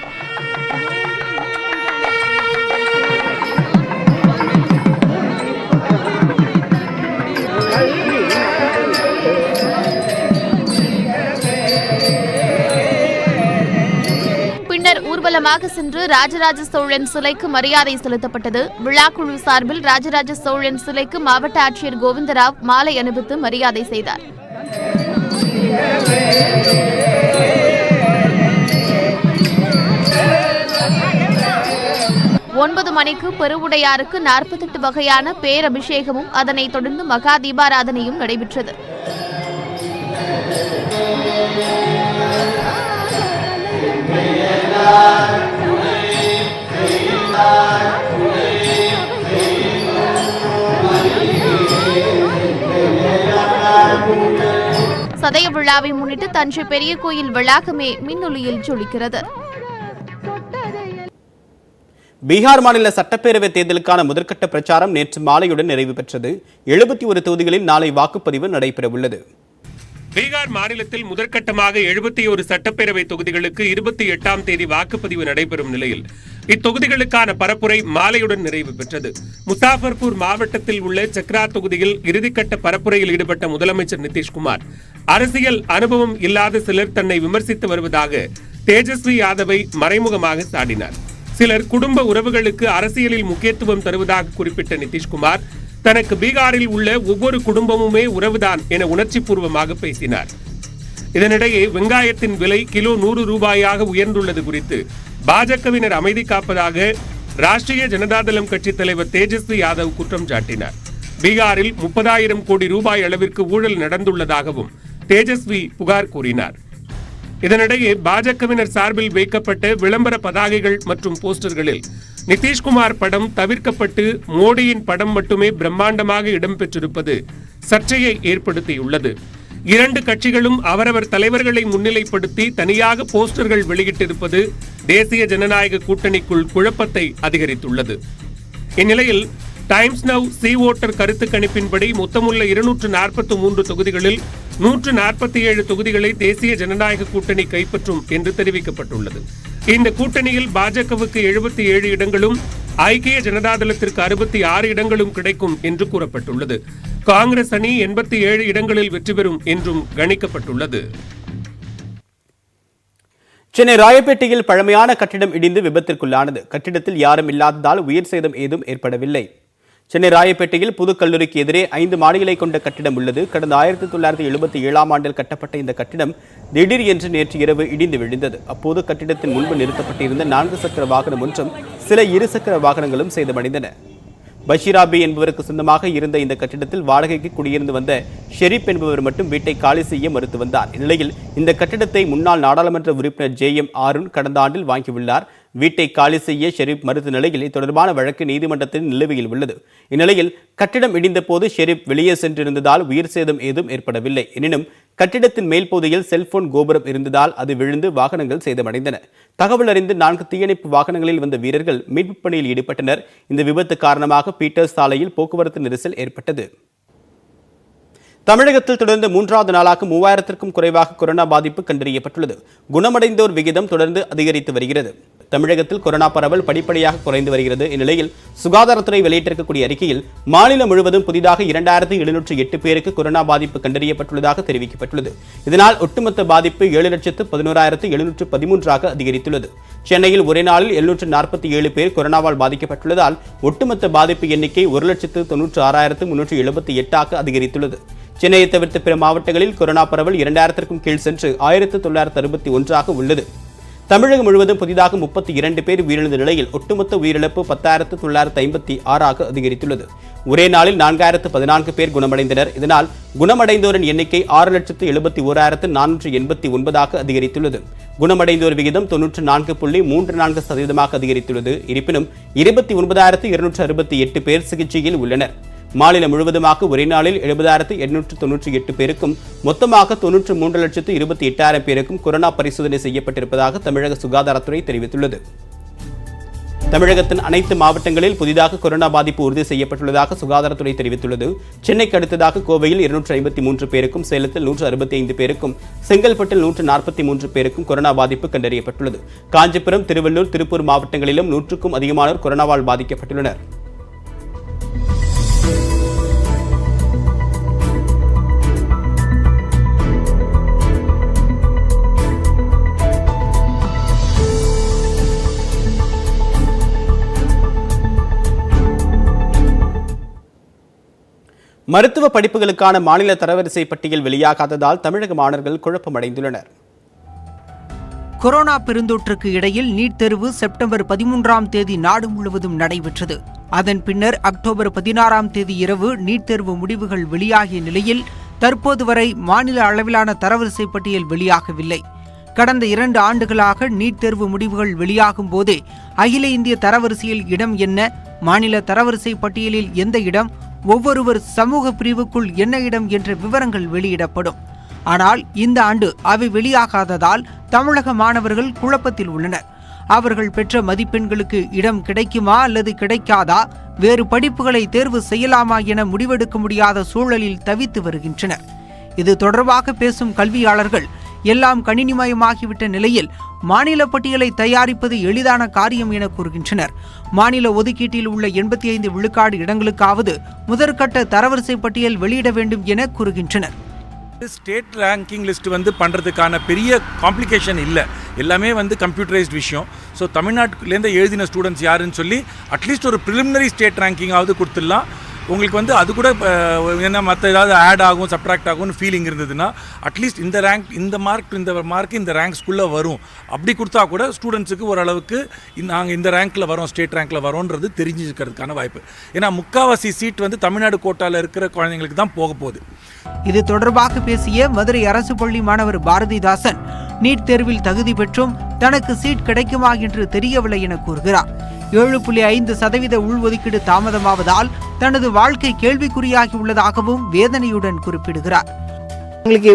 பின்னர் ஊர்வலம் ஊர்வலமாக சென்று ராஜராஜ சோழன் சிலைக்கு மரியாதை செலுத்தப்பட்டது. விழாக்குழு சார்பில் ராஜராஜ சோழன் சிலைக்கு மாவட்ட ஆட்சியர் கோவிந்தராவ் மாலை அணிவித்து மரியாதை செய்தார். 9 மணிக்கு பெருவுடையாருக்கு 48 வகையான பேரபிஷேகமும் அதனைத் தொடர்ந்து மகா தீபாராதனையும் நடைபெற்றது. சதய விழாவை முன்னிட்டு தஞ்சை பெரிய கோயில் வளாகமே மின்னொலியில் ஜொலிக்கிறது. பீகார் மாநில சட்டப்பேரவை தேர்தலுக்கான முதற்கட்ட பிரச்சாரம் நேற்று மாலையுடன் நிறைவு பெற்றது. 71 தொகுதிகளில் நாளை வாக்குப்பதிவு நடைபெறவுள்ளது. பீகார் மாநிலத்தில் முதற்கட்டமாக 71 சட்டப்பேரவை தொகுதிகளுக்கு 28ஆம் தேதி வாக்குப்பதிவு நடைபெறும் நிலையில் இத்தொகுதிகளுக்கான பரப்புரை மாலையுடன் நிறைவு பெற்றது. முசாஃபர்பூர் மாவட்டத்தில் உள்ள சக்ரா தொகுதியில் இறுதிக்கட்ட பரப்புரையில் ஈடுபட்ட முதலமைச்சர் நிதிஷ்குமார் அரசியல் அனுபவம் இல்லாத சிலர் தன்னை விமர்சித்து வருவதாக தேஜஸ்வி யாதவை மறைமுகமாக சாடினார். சிலர் குடும்ப உறவுகளுக்கு அரசியலில் முக்கியத்துவம் தருவதாக குறிப்பிட்ட நிதிஷ்குமார் தனக்கு பீகாரில் உள்ள ஒவ்வொரு குடும்பமுமே உறவுதான் என உணர்ச்சி பூர்வமாக பேசினார். இதனிடையே வெங்காயத்தின் விலை கிலோ 100 ரூபாயாக உயர்ந்துள்ளது குறித்து பாஜகவினர் அமைதி காப்பதாக ராஷ்டிரிய ஜனதாதளம் கட்சித் தலைவர் தேஜஸ்வி யாதவ் குற்றம் சாட்டினார். பீகாரில் 30,000 கோடி ரூபாய் அளவிற்கு ஊழல் நடந்துள்ளதாகவும் தேஜஸ்வி புகார் கூறினார். இதனிடையே பாஜகவினர் சார்பில் வைக்கப்பட்ட விளம்பர பதாகைகள் மற்றும் போஸ்டர்களில் நிதிஷ்குமார் படம் தவிர்க்கப்பட்டு மோடியின் படம் மட்டுமே பிரம்மாண்டமாக இடம்பெற்றிருப்பது சர்ச்சையை ஏற்படுத்தியுள்ளது. 2 கட்சிகளும் அவரவர் தலைவர்களை முன்னிலைப்படுத்தி தனியாக போஸ்டர்கள் வெளியிட்டிருப்பது தேசிய ஜனநாயக கூட்டணிக்குள் குழப்பத்தை அதிகரித்துள்ளது. இந்நிலையில் டைம்ஸ் நவ் சி ஓட்டர் கருத்து கணிப்பின்படி மொத்தமுள்ள 243 தொகுதிகளில் 147 தொகுதிகளை தேசிய ஜனநாயக கூட்டணி கைப்பற்றும் என்று தெரிவிக்கப்பட்டுள்ளது. இந்த கூட்டணியில் பாஜகவுக்கு 77 இடங்களும் ஐக்கிய ஜனதாதளத்திற்கு 66 இடங்களும் கிடைக்கும் என்று கூறப்பட்டுள்ளது. காங்கிரஸ் அணி 87 இடங்களில் வெற்றி பெறும் என்றும் கணிக்கப்பட்டுள்ளது. சென்னை ராயப்பேட்டையில் பழமையான கட்டிடம் இடிந்து விபத்திற்குள்ளானது. கட்டிடத்தில் யாரும் இல்லாததால் உயிர் சேதம் ஏதும் ஏற்படவில்லை. சென்னை ராயப்பேட்டையில் புது கல்லூரிக்கு எதிரே 5 மாடிகளை கொண்ட கட்டிடம் உள்ளது. கடந்த 1977ஆம் ஆண்டில் கட்டப்பட்ட இந்த கட்டிடம் திடீர் என்று நேற்று இரவு இடிந்து விழுந்தது. அப்போது கட்டிடத்தின் முன்பு நிறுத்தப்பட்டிருந்த 4 சக்கர வாகனம் ஒன்றும் சில 2 சக்கர வாகனங்களும் சேதமடைந்தன. பஷீராபி என்பவருக்கு சொந்தமாக இருந்த இந்த கட்டிடத்தில் வாடகைக்கு குடியிருந்து வந்த ஷெரீப் என்பவர் மட்டும் வீட்டை காலி செய்ய மறுத்து வந்தார். இந்நிலையில் இந்த கட்டிடத்தை முன்னாள் நாடாளுமன்ற உறுப்பினர் JM ஆருண் கடந்த ஆண்டில் வாங்கியுள்ளார். வீட்டை காலி செய்ய ஷெரீப் மறுத்த நிலையில் தொடர்பான வழக்கு நீதிமன்றத்தில் நிலுவையில் உள்ளது. இந்நிலையில் கட்டிடம் இடிந்த போது ஷெரீப் வெளியே சென்றிருந்ததால் உயிர் சேதம் ஏதும் ஏற்படவில்லை. எனினும் கட்டிடத்தின் மேல் பகுதியில் செல்போன் கோபுரம் இருந்ததால் அது விழுந்து வாகனங்கள் சேதமடைந்தன. தகவல் அறிந்து 4 தீயணைப்பு வாகனங்களில் வந்த வீரர்கள் மீட்புப் பணியில் ஈடுபட்டனர். இந்த விபத்து காரணமாக பீட்டர்ஸ் சாலையில் போக்குவரத்து நெரிசல் ஏற்பட்டது. தமிழகத்தில் தொடர்ந்து 3வது நாளாக 3000க்கும் குறைவாக கொரோனா பாதிப்பு கண்டறியப்பட்டுள்ளது. குணமடைந்தோர் விகிதம் தொடர்ந்து அதிகரித்து வருகிறது. தமிழகத்தில் கொரோனா பரவல் படிப்படியாக குறைந்து வருகிறது. இந்நிலையில் சுகாதாரத்துறை வெளியிட்டிருக்கக்கூடிய அறிக்கையில் மாநிலம் முழுவதும் புதிதாக 2708 பேருக்கு கொரோனா பாதிப்பு கண்டறியப்பட்டுள்ளதாக தெரிவிக்கப்பட்டுள்ளது. இதனால் ஒட்டுமொத்த பாதிப்பு 7,11,713ஆக அதிகரித்துள்ளது. சென்னையில் ஒரே நாளில் 747 பேர் கொரோனாவால் பாதிக்கப்பட்டுள்ளதால் ஒட்டுமொத்த பாதிப்பு எண்ணிக்கை 1,96,378ஆக அதிகரித்துள்ளது. சென்னையை தவிர்த்த பிற மாவட்டங்களில் கொரோனா பரவல் 2000க்கும் கீழ் சென்று 1961ஆக உள்ளது. தமிழகம் முழுவதும் புதிதாக 32 பேர் உயிரிழந்த நிலையில் ஒட்டுமொத்த உயிரிழப்பு 10,956ஆக அதிகரித்துள்ளது. ஒரே நாளில் 4,014 பேர் குணமடைந்தனர். இதனால் குணமடைந்தோரின் எண்ணிக்கை 6,71,489ஆக அதிகரித்துள்ளது. குணமடைந்தோர் விகிதம் 94.34% அதிகரித்துள்ளது. இருப்பினும் 29,268 பேர் சிகிச்சையில் உள்ளனர். மாநிலம் முழுவதுமாக ஒரே நாளில் 70,898 பேருக்கும் மொத்தமாக 93,28,000 பேருக்கும் கொரோனா பரிசோதனை செய்யப்பட்டிருப்பதாக தமிழக சுகாதாரத்துறை தெரிவித்துள்ளது. தமிழகத்தின் அனைத்து மாவட்டங்களில் புதிதாக கொரோனா பாதிப்பு உறுதி செய்யப்பட்டுள்ளதாக சுகாதாரத்துறை தெரிவித்துள்ளது. சென்னைக்கு அடுத்ததாக கோவையில் 253 பேருக்கும், சேலத்தில் 165 பேருக்கும், செங்கல்பட்டில் 143 பேருக்கும் கொரோனா பாதிப்பு கண்டறியப்பட்டுள்ளது. காஞ்சிபுரம், திருவள்ளூர், திருப்பூர் மாவட்டங்களிலும் 100க்கும் அதிகமானோர் கொரோனாவால் பாதிக்கப்பட்டுள்ளனர். மருத்துவ படிப்புகளுக்கான மாநில தரவரிசை பட்டியல் வெளியாகாததால் தமிழக மாணவர்கள் குழப்பமடைந்துள்ளனர். கொரோனா பெருந்தொற்றுக்கு இடையில் நீட் தேர்வு செப்டம்பர் 13ஆம் தேதி நாடு முழுவதும் நடைபெற்றது. அதன் பின்னர் அக்டோபர் 16ஆம் தேதி இரவு நீட் தேர்வு முடிவுகள் வெளியாகிய நிலையில் தற்போது வரை மாநில அளவிலான தரவரிசை பட்டியல் வெளியாகவில்லை. கடந்த 2 ஆண்டுகளாக நீட் தேர்வு முடிவுகள் வெளியாகும் போதே அகில இந்திய தரவரிசையில் இடம் என்ன, மாநில தரவரிசை பட்டியலில் எந்த இடம், ஒவ்வொருவர் சமூக பிரிவுக்குள் என்ன இடம் என்ற விவரங்கள் வெளியிடப்படும். ஆனால் இந்த ஆண்டு அவை வெளியாகாததால் தமிழக மாணவர்கள் குழப்பத்தில் உள்ளனர். அவர்கள் பெற்ற மதிப்பெண்களுக்கு இடம் கிடைக்குமா அல்லது கிடைக்காதா, வேறு படிப்புகளை தேர்வு செய்யலாமா என முடிவெடுக்க முடியாத சூழலில் தவித்து வருகின்றனர். இது தொடர்பாக பேசும் கல்வியாளர்கள் எல்லாம் கணினிமயமாகிவிட்ட நிலையில் மாநில பட்டியலை தயாரிப்பது எளிதான காரியம் என கூறுகின்றனர். மாநில ஒதுக்கீட்டில் உள்ள 85 விழுக்காடு இடங்களுக்காவது முதற்கட்ட தரவரிசை பட்டியல் வெளியிட வேண்டும் என கூறுகின்றனர். ஸ்டேட் ரேங்கிங் லிஸ்ட் பண்ணுறதுக்கான பெரிய காம்ப்ளிகேஷன் இல்லை, எல்லாமே கம்ப்யூட்டரைஸ்ட் விஷயம். ஸோ தமிழ்நாட்டிலேருந்து எழுதின ஸ்டூடெண்ட்ஸ் யாருன்னு சொல்லி அட்லீஸ்ட் ஒரு ப்ரிலிமினரி ஸ்டேட் ரேங்கிங்காவது கொடுத்துடலாம். உங்களுக்கு அது கூட என்ன மற்ற ஏதாவது ஆட் ஆகும் சப்ட்ராக்ட் ஆகும்னு ஃபீலிங் இருந்ததுன்னா அட்லீஸ்ட் இந்த ரேங்க் இந்த மார்க் இந்த ரேங்க்ஸ்குள்ளே வரும் அப்படி கொடுத்தா கூட ஸ்டூடெண்ட்ஸுக்கு ஓரளவுக்கு நாங்கள் இந்த ரேங்க்கில் வரோம் ஸ்டேட் ரேங்க்கில் வரோன்றது தெரிஞ்சுக்கிறதுக்கான வாய்ப்பு. ஏன்னா முக்காவாசி சீட் தமிழ்நாடு கோட்டாவில் இருக்கிற குழந்தைங்களுக்கு தான் போக போகுது. இது தொடர்பாக பேசிய மதுரை அரசு பள்ளி மாணவர் பாரதிதாசன் நீட் தேர்வில் தகுதி பெற்றும் தனக்கு சீட் கிடைக்குமா என்று தெரியவில்லை என கூறுகிறார். 7.5% உள்ஒதுக்கீடு தாமதமாவதால் தனது வாழ்க்கை கேள்விக்குறியாகி உள்ளதாகவும் வேதனையுடன் குறிப்பிடுகிறார். உங்களுக்கு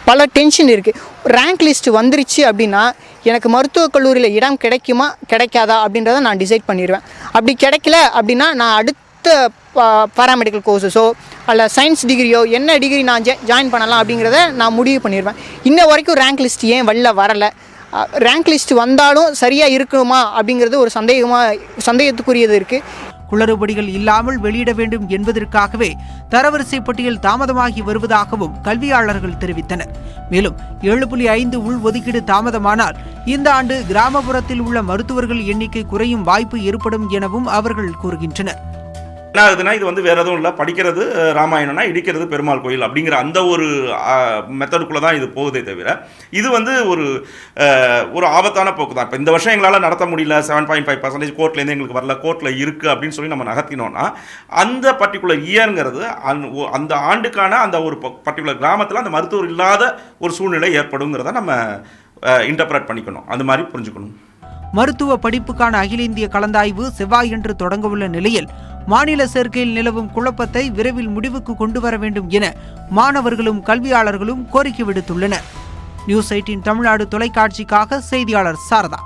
பல டென்ஷன் இருக்குது. ரேங்க் லிஸ்ட் வந்துருச்சு அப்படின்னா எனக்கு மருத்துவக் கல்லூரியில் இடம் கிடைக்குமா கிடைக்காதா அப்படின்றத நான் டிசைட் பண்ணிடுவேன். அப்படி கிடைக்கல அப்படின்னா நான் அடுத்த பாராமெடிக்கல் கோர்ஸஸோ அல்ல சயின்ஸ் டிகிரியோ என்ன டிகிரி நான் ஜாயின் பண்ணலாம் அப்படிங்கிறத நான் முடிவு பண்ணிடுவேன். இன்ன வரைக்கும் ரேங்க் லிஸ்ட் ஏன் வரலை, ரேங்க் லிஸ்ட் வந்தாலும் சரியாக இருக்குமா அப்படிங்கிறது ஒரு சந்தேகத்துக்குரியது இருக்குது. குளறுபடிகள் இல்லாமல் வெளியிட வேண்டும் என்பதற்காகவே தரவரிசை பட்டியல் தாமதமாகி வருவதாகவும் கல்வியாளர்கள் தெரிவித்தனர். மேலும் 7.5 உள்ஒதுக்கீடு தாமதமானால் இந்த ஆண்டு கிராமப்புறத்தில் உள்ள மருத்துவர்கள் எண்ணிக்கை குறையும் வாய்ப்பு ஏற்படும் எனவும் அவர்கள் கூறுகின்றனர். என்ன ஆகுதுன்னா இது வேற எதுவும் இல்லை, படிக்கிறது ராமாயணம்னா இடிக்கிறது பெருமாள் கோயில் அப்படிங்கிற அந்த ஒரு மெத்தடுக்குள்ளே தான் இது போகுதே தவிர இது ஒரு ஆபத்தான போக்கு தான். இப்போ இந்த வருஷம் எங்களால் நடத்த முடியல, 7.5% கோர்ட்லேருந்து எங்களுக்கு வரல, கோர்ட்டில் இருக்குது அப்படின்னு சொல்லி நம்ம நகர்த்தினோன்னா அந்த பர்டிகுலர் இயர்ங்கிறது அந்த ஆண்டுக்கான அந்த ஒரு பர்டிகுலர் கிராமத்தில் அந்த மருத்துவர் இல்லாத ஒரு சூழ்நிலை ஏற்படுங்கிறத நம்ம இன்டர்பிரட் பண்ணிக்கணும், அந்த மாதிரி புரிஞ்சுக்கணும். மருத்துவ படிப்புக்கான அகில இந்திய கலந்தாய்வு செவ்வாயன்று தொடங்கவுள்ள நிலையில் மாநில சேர்க்கையில் நிலவும் குழப்பத்தை விரைவில் முடிவுக்கு கொண்டு வர வேண்டும் என மாணவர்களும் கல்வியாளர்களும் கோரிக்கை விடுத்துள்ளனர். நியூஸ் 18 தமிழ்நாடு தொலைக்காட்சிக்காக செய்தியாளர் சாரதா.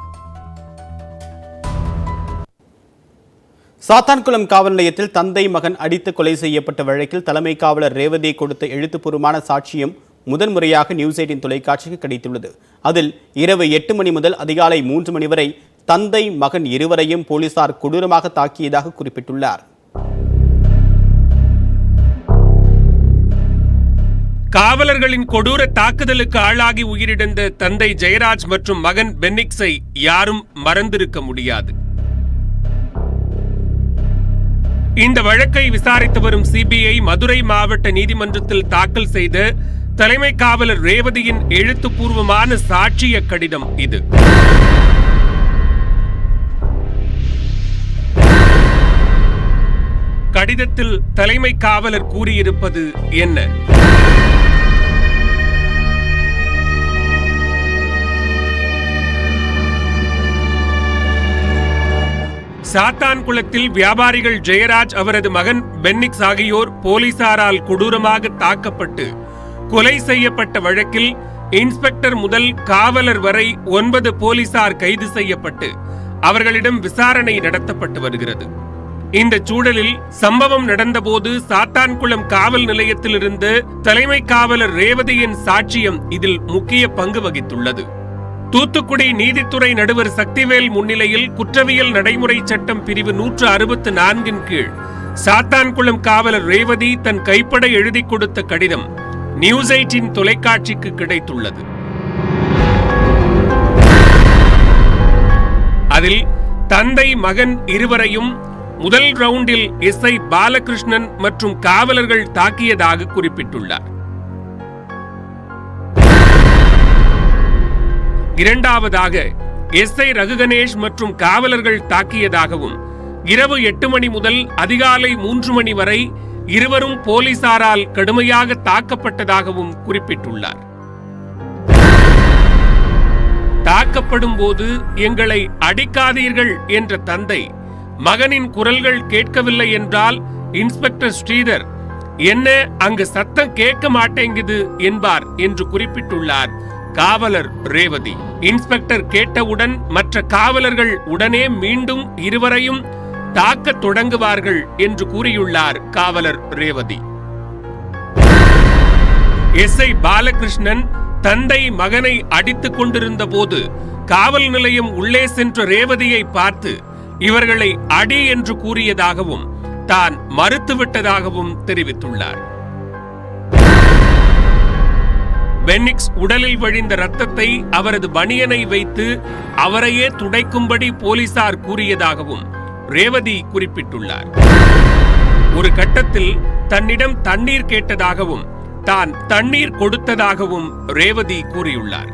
சாத்தான்குளம் காவல் நிலையத்தில் தந்தை மகன் அடித்து கொலை செய்யப்பட்ட வழக்கில் தலைமை காவலர் ரேவதி கொடுத்த எழுத்துப்பூர்வமான சாட்சியம் முதன்முறையாக நியூஸ் 18 தொலைக்காட்சிக்கு கிடைத்துள்ளது. அதில் இரவு 8 மணி முதல் அதிகாலை 3 மணி வரை தந்தை மகன் இருவரையும் போலீசார் கொடூரமாக தாக்கியதாக குறிப்பிட்டுள்ளார். காவலர்களின் கொடூர தாக்குதலுக்கு ஆளாகி உயிரிழந்த தந்தை ஜெயராஜ் மற்றும் மகன் பென்னிக்ஸை யாரும் மறந்திருக்க முடியாது. இந்த வழக்கை விசாரித்து வரும் சிபிஐ மதுரை மாவட்ட நீதிமன்றத்தில் தாக்கல் செய்த தலைமை காவலர் ரேவதியின் எழுத்துப்பூர்வமான சாட்சிய கடிதம் இது. கடிதத்தில் தலைமை காவலர் கூறியிருப்பது என்ன? சாத்தான்குளத்தில் வியாபாரிகள் ஜெயராஜ் அவரது மகன் பென்னிக்ஸ் ஆகியோர் போலீசாரால் கொடூரமாக தாக்கப்பட்டு கொலை செய்யப்பட்ட வழக்கில் இன்ஸ்பெக்டர் முதல் காவலர் வரை 9 போலீசார் கைது செய்யப்பட்டு அவர்களிடம் விசாரணை நடத்தப்பட்டு வருகிறது. இந்த சூழலில் சம்பவம் நடந்தபோது சாத்தான்குளம் காவல் நிலையத்தில் இருந்த தலைமை காவலர் ரேவதியின் சாட்சியம் இதில் முக்கிய பங்கு வகித்துள்ளது. தூத்துக்குடி நீதித்துறை நடுவர் சக்திவேல் முன்னிலையில் குற்றவியல் நடைமுறை சட்டம் பிரிவு 164 கீழ் சாத்தான்குளம் காவலர் ரேவதி தன் கைப்பட எழுதி கொடுத்த கடிதம் நியூஸ் 18 தொலைக்காட்சிக்கு கிடைத்துள்ளது. அதில் தந்தை மகன் இருவரையும் முதல் ரவுண்டில் எஸ்ஐ பாலகிருஷ்ணன் மற்றும் காவலர்கள் தாக்கியதாக குறிப்பிட்டுள்ளார். இரண்டாவதாக எஸ்ஐ ரகுகணேஷ் மற்றும் காவலர்கள் தாக்கியதாகவும் இரவு 8 மணி முதல் அதிகாலை 3 மணி வரை இருவரும் போலீசாரால் கடுமையாக தாக்கப்பட்டதாகவும் குறிப்பிட்டுள்ளார். தாக்கப்படும் போது எங்களை அடிக்காதீர்கள் என்ற தந்தை மகனின் குரல்கள் கேட்கவில்லை என்றால் இன்ஸ்பெக்டர் ஸ்ரீதர் என்ன அங்கு சத்தம் கேட்க மாட்டேங்குது என்பார் என்று குறிப்பிட்டுள்ளார் காவலர் ரேவதி. இன்ஸ்பெக்டர் கேட்டவுடன் மற்ற காவலர்கள் உடனே மீண்டும் இருவரையும் தாக்க தொடங்குவார்கள் என்று கூறியுள்ளார் காவலர் ரேவதி. எஸ்ஐ பாலகிருஷ்ணன் தந்தை மகனை அடித்துக் கொண்டிருந்த போது காவல் நிலையம் உள்ளே சென்ற ரேவதியை பார்த்து இவர்களை அடி என்று கூறியதாகவும் தான் மறுத்துவிட்டதாகவும் தெரிவித்துள்ளார். பென்னிக்ஸ் உடலில் வழிந்த ரத்தத்தை அவரது பனியனை வைத்து அவரையே துடைக்கும்படி போலீசார் கூறியதாகவும் ரேவதி குறிப்பிட்டுள்ளார். ஒரு கட்டத்தில் தன்னிடம் தண்ணீர் கேட்டதாகவும் தான் தண்ணீர் கொடுத்ததாகவும் ரேவதி கூறியுள்ளார்.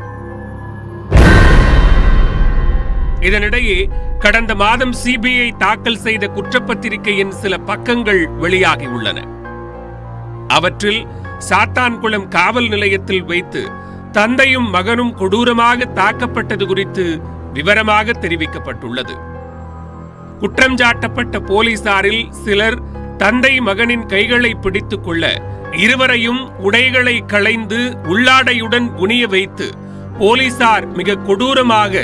இதனிடையே கடந்த மாதம் சிபிஐ தாக்கல் செய்த குற்றப்பத்திரிகையின் சில பக்கங்கள் வெளியாகியுள்ளன. அவற்றில் சாத்தான்குளம் காவல் நிலையத்தில் வைத்து தந்தையும் மகனும் கொடூரமாக தாக்கப்பட்டது குறித்து விவரமாக தெரிவிக்கப்பட்டுள்ளது. குற்றம் சாட்டப்பட்ட போலீசாரில் சிலர் தந்தை மகனின் கைகளை பிடித்துக் கொள்ள இருவரையும் உடைகளை களைந்து உள்ளாடையுடன் குனிய வைத்து போலீசார் மிக கொடூரமாக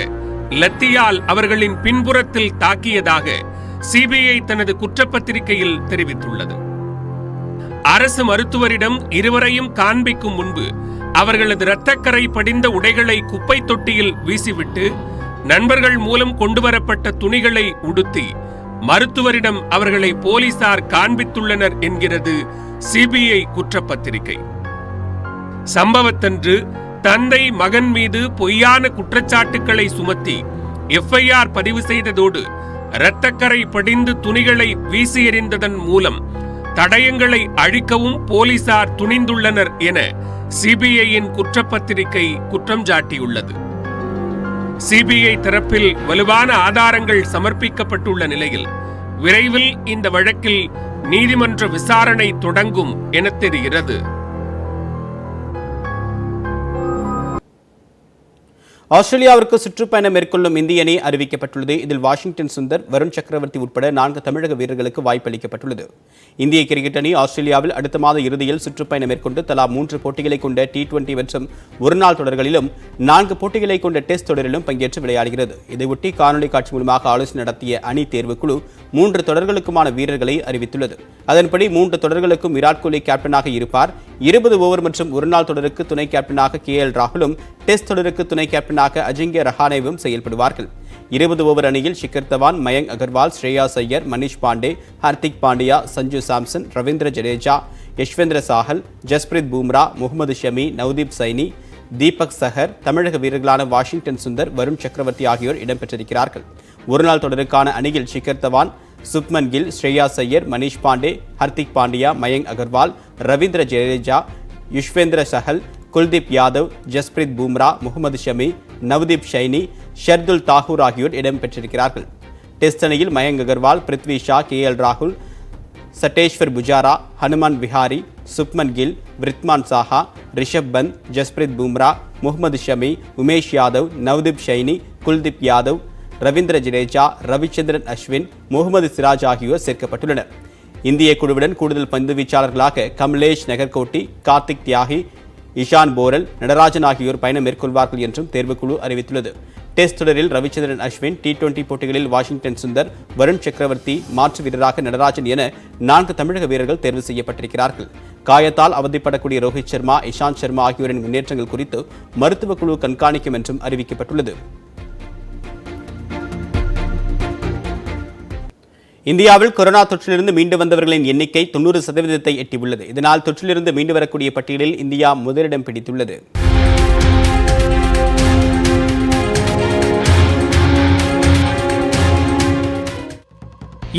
லத்தியால் அவர்களின் பின்புறத்தில் தாக்கியதாக சிபிஐ தனது குற்றப்பத்திரிகையில் தெரிவித்துள்ளது. அரசு மருத்துவரிடம் இருவரையும் காண்பிக்கும் முன்பு அவர்களது இரத்தக்கரை படிந்த உடைகளை குப்பை தொட்டியில் வீசிவிட்டு நண்பர்கள் மூலம் கொண்டுவரப்பட்ட துணிகளை உடுத்தி மருத்துவரிடம் அவர்களை போலீசார் காண்பித்துள்ளனர் என்கிறது சிபிஐ குற்றப்பத்திரிகை. சம்பவத்தன்று தந்தை மகன் மீது பொய்யான குற்றச்சாட்டுக்களை சுமத்தி எஃப்ஐஆர் பதிவு செய்ததோடு இரத்தக்கரை படிந்து துணிகளை வீசி எறிந்ததன் மூலம் தடயங்களை அழிக்கவும் போலீசார் துணிந்துள்ளனர் என சிபிஐயின் குற்றப்பத்திரிகை குற்றம் சாட்டியுள்ளது. சிபிஐ தரப்பில் வலுவான ஆதாரங்கள் சமர்ப்பிக்கப்பட்டுள்ள நிலையில் விரைவில் இந்த வழக்கில் நீதிமன்ற விசாரணை தொடங்கும் என தெரிகிறது. ஆஸ்திரேலியாவிற்கு சுற்றுப்பயணம் மேற்கொள்ளும் இந்திய அணி அறிவிக்கப்பட்டுள்ளது. இதில் வாஷிங்டன் சுந்தர், வருண் சக்கரவர்த்தி உட்பட 4 தமிழக வீரர்களுக்கு வாய்ப்பளிக்கப்பட்டுள்ளது. இந்திய கிரிக்கெட் அணி ஆஸ்திரேலியாவில் அடுத்த மாத இறுதியில் சுற்றுப்பயணம் மேற்கொண்டு தலா 3 போட்டிகளை கொண்ட T20 மற்றும் ஒருநாள் தொடர்களிலும் 4 போட்டிகளை கொண்ட டெஸ்ட் தொடரிலும் பங்கேற்று விளையாடுகிறது. இதையொட்டி காணொலி காட்சி மூலமாக ஆலோசனை நடத்திய அணி தேர்வுக்குழு 3 தொடர்களுக்குமான வீரர்களை அறிவித்துள்ளது. அதன்படி 3 தொடர்களுக்கும் விராட் கோலி கேப்டனாக இருப்பார். 20 ஓவர் மற்றும் ஒருநாள் தொடருக்கு துணை கேப்டனாக KL ராகுலும், டெஸ்ட் தொடருக்கு துணை கேப்டனாக அஜிங்கிய ரஹானேவும் செயல்படுவார்கள். 20 ஓவர் அணியில் ஷிகர் தவான், மயங்க் அகர்வால், ஸ்ரேயாஸ் ஐயர், மனிஷ் பாண்டே, ஹர்திக் பாண்டியா, சஞ்சு சாம்சன், ரவீந்திர ஜடேஜா, யஷ்வேந்திர சாஹல், ஜஸ்பிரித் பூம்ரா, முகமது ஷமி, நவ்தீப் சைனி, தீபக் சஹர், தமிழக வீரர்களான வாஷிங்டன் சுந்தர், வருண் சக்கரவர்த்தி ஆகியோர் இடம்பெற்றிருக்கிறார்கள். ஒருநாள் தொடருக்கான அணியில் ஷிகர் தவான், சுப்மன் கில், ஸ்ரேயாஸ் ஐயர், மனிஷ் பாண்டே, ஹர்திக் பாண்டியா, மயங்க் அகர்வால், ரவீந்திர ஜடேஜா, யுஷ்வேந்திர சஹல், குல்தீப் யாதவ், ஜஸ்பிரித் பூம்ரா, முகமது ஷமி, நவ்தீப் ஷைனி, ஷர்துல் தாகூர் ஆகியோர் இடம்பெற்றிருக்கிறார்கள். டெஸ்ட் அணியில் மயங்க் அகர்வால், பிருத்வி ஷா, KL ராகுல், சட்டேஸ்வர் புஜாரா, ஹனுமான் விஹாரி, சுப்மன் கில், விருத்மான் சாஹா, ரிஷப் பந்த், ஜஸ்பிரித் பூம்ரா, முகமது ஷமி, உமேஷ் யாதவ், நவ்தீப் ஷைனி, குல்தீப் யாதவ், ரவீந்திர ஜடேஜா, ரவிச்சந்திரன் அஸ்வின், முகமது சிராஜ் ஆகியோர் சேர்க்கப்பட்டுள்ளனர். இந்திய குழுவுடன் கூடுதல் பந்து வீச்சாளர்களாக கமலேஷ் நகர்கோட்டி, கார்த்திக் தியாகி, இஷான் போரல், நடராஜன் ஆகியோர் பயணம் மேற்கொள்வார்கள் என்றும் தேர்வுக்குழு அறிவித்துள்ளது. டெஸ்ட் தொடரில் ரவிச்சந்திரன் அஸ்வின், T20 போட்டிகளில் வாஷிங்டன் சுந்தர், வருண் சக்கரவர்த்தி, மாற்று வீரராக நடராஜன் என 4 தமிழக வீரர்கள் தேர்வு செய்யப்பட்டிருக்கிறார்கள். காயத்தால் அவதிப்படக்கூடிய ரோஹித் சர்மா, இஷாந்த் சர்மா ஆகியோரின் முன்னேற்றங்கள் குறித்து மருத்துவக் குழு கண்காணிக்கும் என்றும் அறிவிக்கப்பட்டுள்ளது. இந்தியாவில் கொரோனா தொற்றிலிருந்து மீண்டு வந்தவர்களின் எண்ணிக்கை 90% எட்டியுள்ளது. இதனால் தொற்றிலிருந்து மீண்டு வரக்கூடிய பட்டியலில் இந்தியா முதலிடம் பிடித்துள்ளது.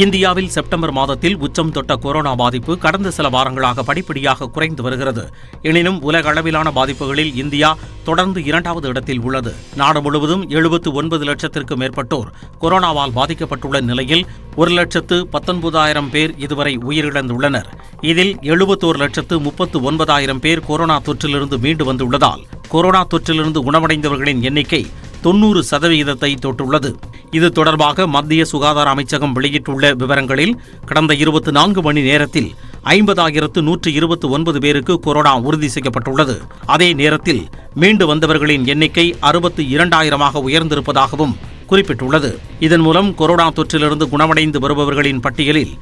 இந்தியாவில் செப்டம்பர் மாதத்தில் உச்சம் தொட்ட கொரோனா பாதிப்பு கடந்த சில வாரங்களாக படிப்படியாக குறைந்து வருகிறது. எனினும் உலக அளவிலான பாதிப்புகளில் இந்தியா தொடர்ந்து 2வது இடத்தில் உள்ளது. நாடு முழுவதும் 79 லட்சத்திற்கும் மேற்பட்டோர் கொரோனாவால் பாதிக்கப்பட்டுள்ள நிலையில் 1,19,000 பேர் இதுவரை உயிரிழந்துள்ளனர். இதில் 71,39,000 பேர் கொரோனா தொற்றிலிருந்து மீண்டு வந்துள்ளதால் கொரோனா தொற்றிலிருந்து குணமடைந்தவர்களின் எண்ணிக்கை 90% தொட்டுள்ளது. இது தொடர்பாக மத்திய சுகாதார அமைச்சகம் வெளியிட்டுள்ள விவரங்களில் கடந்த 24 மணி நேரத்தில் 50,129 பேருக்கு கொரோனா உறுதி செய்யப்பட்டுள்ளது. அதே நேரத்தில் மீண்டு வந்தவர்களின் எண்ணிக்கை 62,000ஆக உயர்ந்திருப்பதாகவும் குறிப்பிட்டுள்ளது. இதன் மூலம் கொரோனா தொற்றிலிருந்து குணமடைந்து வருபவர்களின் பட்டியலில்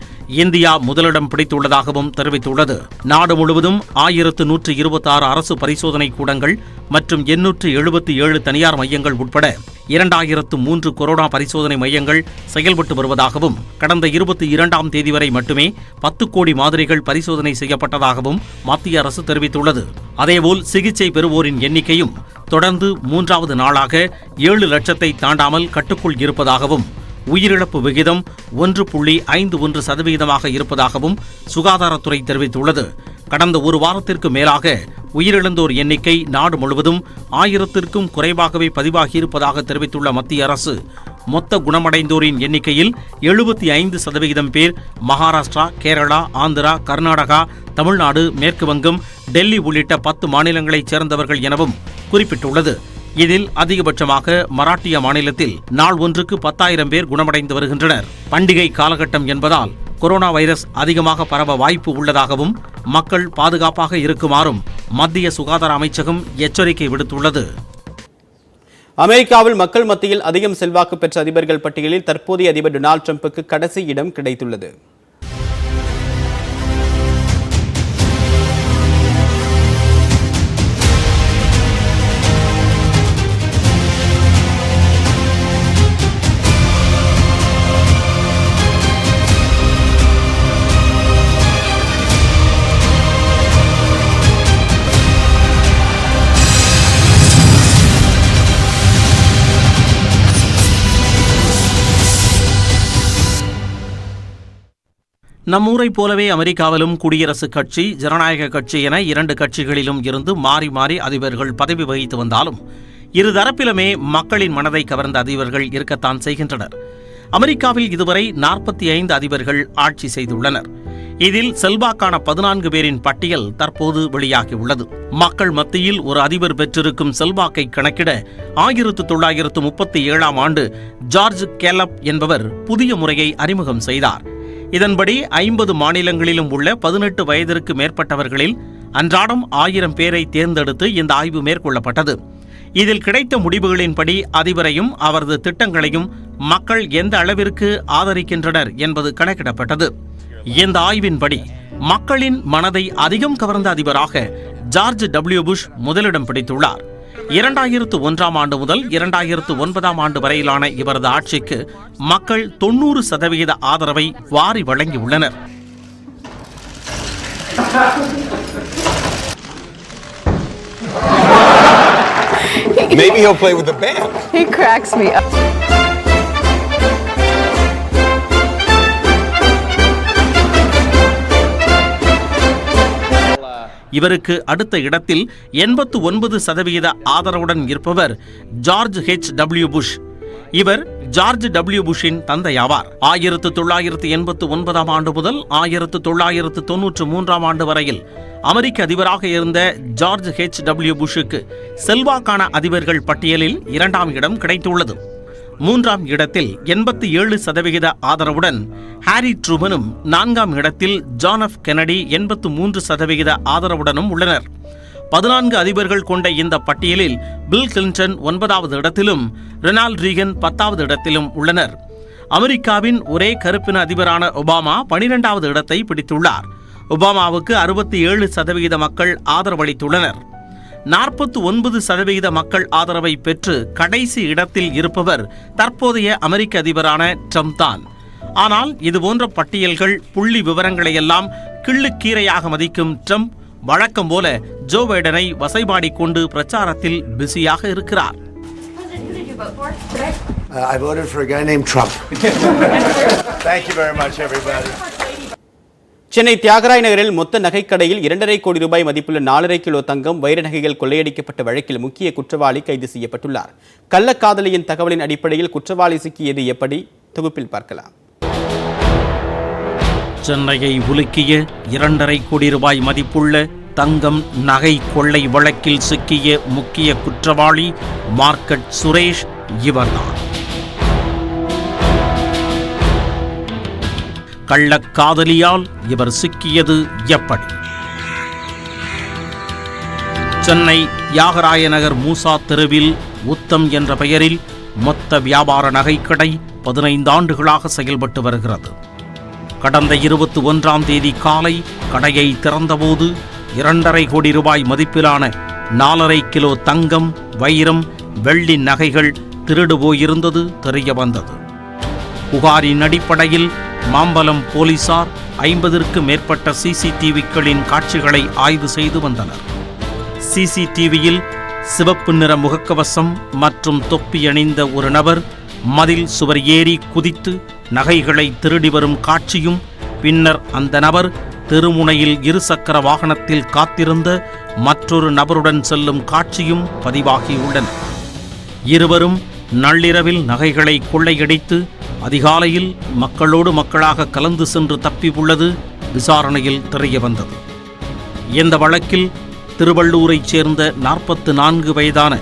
இந்தியா முதலிடம் பிடித்துள்ளதாகவும் தெரிவித்துள்ளது. நாடு முழுவதும் 1126 அரசு பரிசோதனை கூடங்கள் மற்றும் 877 தனியார் மையங்கள் உட்பட 2003 கொரோனா பரிசோதனை மையங்கள் செயல்பட்டு வருவதாகவும் கடந்த 22ஆம் தேதி வரை மட்டுமே 10 கோடி மாதிரிகள் பரிசோதனை செய்யப்பட்டதாகவும் மத்திய அரசு தெரிவித்துள்ளது. அதேபோல் சிகிச்சை பெறுவோரின் எண்ணிக்கையும் தொடர்ந்து 3வது நாளாக 7 லட்சத்தை தாண்டாமல் கட்டுக்குள் இருப்பதாகவும் உயிரிழப்பு விகிதம் 1.51% இருப்பதாகவும் சுகாதாரத்துறை தெரிவித்துள்ளது. கடந்த ஒரு வாரத்திற்கு மேலாக உயிரிழந்தோர் எண்ணிக்கை நாடு முழுவதும் 1000க்கும் குறைவாகவே பதிவாகியிருப்பதாக தெரிவித்துள்ள மத்திய அரசு மொத்த குணமடைந்தோரின் எண்ணிக்கையில் 75% பேர் மகாராஷ்டிரா, கேரளா, ஆந்திரா, கர்நாடகா, தமிழ்நாடு, மேற்கு வங்கம், டெல்லி உள்ளிட்ட 10 மாநிலங்களைச் சேர்ந்தவர்கள் எனவும் குறிப்பிட்டுள்ளது. இதில் அதிகபட்சமாக மராட்டிய மாநிலத்தில் நாள் ஒன்றுக்கு 10,000 பேர் குணமடைந்து வருகின்றனர். பண்டிகை காலகட்டம் என்பதால் கொரோனா வைரஸ் அதிகமாக பரவ வாய்ப்பு உள்ளதாகவும் மக்கள் பாதுகாப்பாக இருக்குமாறும் மத்திய சுகாதார அமைச்சகம் எச்சரிக்கை விடுத்துள்ளது. அமெரிக்காவில் மக்கள் மத்தியில் அதிகம் செல்வாக்கு பெற்ற அதிபர்கள் பட்டியலில் தற்போதைய அதிபர் டொனால்ட் ட்ரம்புக்கு கடைசி இடம் கிடைத்துள்ளது. நம்மூரைப் போலவே அமெரிக்காவிலும் குடியரசுக் கட்சி, ஜனநாயக கட்சி என 2 கட்சிகளிலும் இருந்து மாறி மாறி அதிபர்கள் பதவி வகித்து வந்தாலும் இருதரப்பிலுமே மக்களின் மனதை கவர்ந்த அதிபர்கள் இருக்கத்தான் செய்கின்றனர். அமெரிக்காவில் இதுவரை 45 அதிபர்கள் ஆட்சி செய்துள்ளனர். இதில் செல்வாக்கான 14 பேரின் பட்டியல் தற்போது வெளியாகியுள்ளது. மக்கள் மத்தியில் ஒரு அதிபர் பெற்றிருக்கும் செல்வாக்கை கணக்கிட 1937ஆம் ஆண்டு ஜார்ஜ் கேலப் என்பவர் புதிய முறையை அறிமுகம் செய்தார். இதன்படி 50 மாநிலங்களிலும் உள்ள 18 வயதிற்கு மேற்பட்டவர்களில் அன்றாடம் 1000 பேரை தேர்ந்தெடுத்து இந்த ஆய்வு மேற்கொள்ளப்பட்டது. இதில் கிடைத்த முடிவுகளின்படி அதிபரையும் அவரது திட்டங்களையும் மக்கள் எந்த அளவிற்கு ஆதரிக்கின்றனர் என்பது கணக்கிடப்பட்டது. இந்த ஆய்வின்படி மக்களின் மனதை அதிகம் கவர்ந்த அதிபராக ஜார்ஜ் டபிள்யூ புஷ் முதலிடம் பிடித்துள்ளார். 2001ஆம் ஆண்டு முதல் 2009ஆம் ஆண்டு வரையிலான இவரது ஆட்சிக்கு மக்கள் 90% ஆதரவை வாரி வழங்கியுள்ளனர். Maybe he'll play with the band. He cracks me up. இவருக்கு அடுத்த இடத்தில் 89% ஆதரவுடன் இருப்பவர் ஜார்ஜ் H.W. புஷ். இவர் ஜார்ஜ் டபிள்யூ புஷின் தந்தையாவார். 1989ஆம் ஆண்டு முதல் 1993ஆம் ஆண்டு வரையில் அமெரிக்க அதிபராக இருந்த ஜார்ஜ் H.W. புஷுக்கு செல்வாக்கான அதிபர்கள் பட்டியலில் 2ஆம் இடம் கிடைத்துள்ளது. 3ஆம் இடத்தில் 87% ஆதரவுடன் ஹாரி ட்ரூமனும், 4ஆம் இடத்தில் ஜான் எஃப் கென்னடி 83% ஆதரவுடனும் உள்ளனர். 14 அதிபர்கள் கொண்ட இந்த பட்டியலில் பில் கிளின்டன் 9வது இடத்திலும் ரொனால்ட் ரீகன் 10வது இடத்திலும் உள்ளனர். அமெரிக்காவின் ஒரே கருப்பின அதிபரான ஒபாமா 12வது இடத்தை பிடித்துள்ளார். ஒபாமாவுக்கு 67% மக்கள் ஆதரவளித்துள்ளனர். 49% மக்கள் ஆதரவை பெற்று கடைசி இடத்தில் இருப்பவர் தற்போதைய அமெரிக்க அதிபரான ட்ரம்ப் தான். ஆனால் இதுபோன்ற பட்டியல்கள் புள்ளி விவரங்களையெல்லாம் கிள்ளுக்கீரையாக மதிக்கும் ட்ரம்ப் வழக்கம் போல ஜோ பைடனை வசைபாடி கொண்டு பிரச்சாரத்தில் பிஸியாக இருக்கிறார். I voted for a guy named Trump. Thank you very much, everybody. Chennai Thyagaraya நகரில் மொத்த நகைக்கடையில் 2.5 கோடி ரூபாய் மதிப்புள்ள 4.5 கிலோ தங்கம் வைர நகைகள் கொள்ளையடிக்கப்பட்ட வழக்கில் முக்கிய குற்றவாளி கைது செய்யப்பட்டுள்ளார். கள்ளக்காதலியின் தகவலின் அடிப்படையில் குற்றவாளி சிக்கியது எப்படி? தொகுப்பில் பார்க்கலாம். சென்னையை உலுக்கிய 2.5 கோடி ரூபாய் மதிப்புள்ள தங்கம் நகை கொள்ளை வழக்கில் சிக்கிய முக்கிய குற்றவாளி மார்க்கெட் சுரேஷ் இவர்தான். கள்ளக்காதலியால் இவர் சிக்கியது எப்படி? சென்னை தியாகராய நகர் மூசா தெருவில் உத்தம் என்ற பெயரில் மொத்த வியாபார நகைக்கடை 15 ஆண்டுகளாக செயல்பட்டு வருகிறது. கடந்த 21ஆம் தேதி காலை கடையை திறந்தபோது 2.5 கோடி ரூபாய் மதிப்பிலான 4.5 கிலோ தங்கம், வைரம், வெள்ளி நகைகள் திருடு போயிருந்தது தெரிய வந்தது. புகாரின் அடிப்படையில் மாம்பலம் போலீசார் 50க்கும் மேற்பட்ட சிசிடிவிக்களின் காட்சிகளை ஆய்வு செய்து வந்தனர். சிசிடிவியில் சிவப்பு நிற முகக்கவசம் மற்றும் தொப்பி அணிந்த ஒரு நபர் மதில் சுவர் ஏறி குதித்து நகைகளை திருடி வரும் காட்சியும், பின்னர் அந்த நபர் தெருமுனையில் இருசக்கர வாகனத்தில் காத்திருந்த மற்றொரு நபருடன் செல்லும் காட்சியும் பதிவாகியுள்ளன. இருவரும் நள்ளிரவில் நகைகளை கொள்ளையடித்து அதிகாலையில் மக்களோடு மக்களாக கலந்து சென்று தப்பி உள்ளது விசாரணையில் தெரிய வந்தது. இந்த வழக்கில் திருவள்ளூரைச் சேர்ந்த 44 வயதான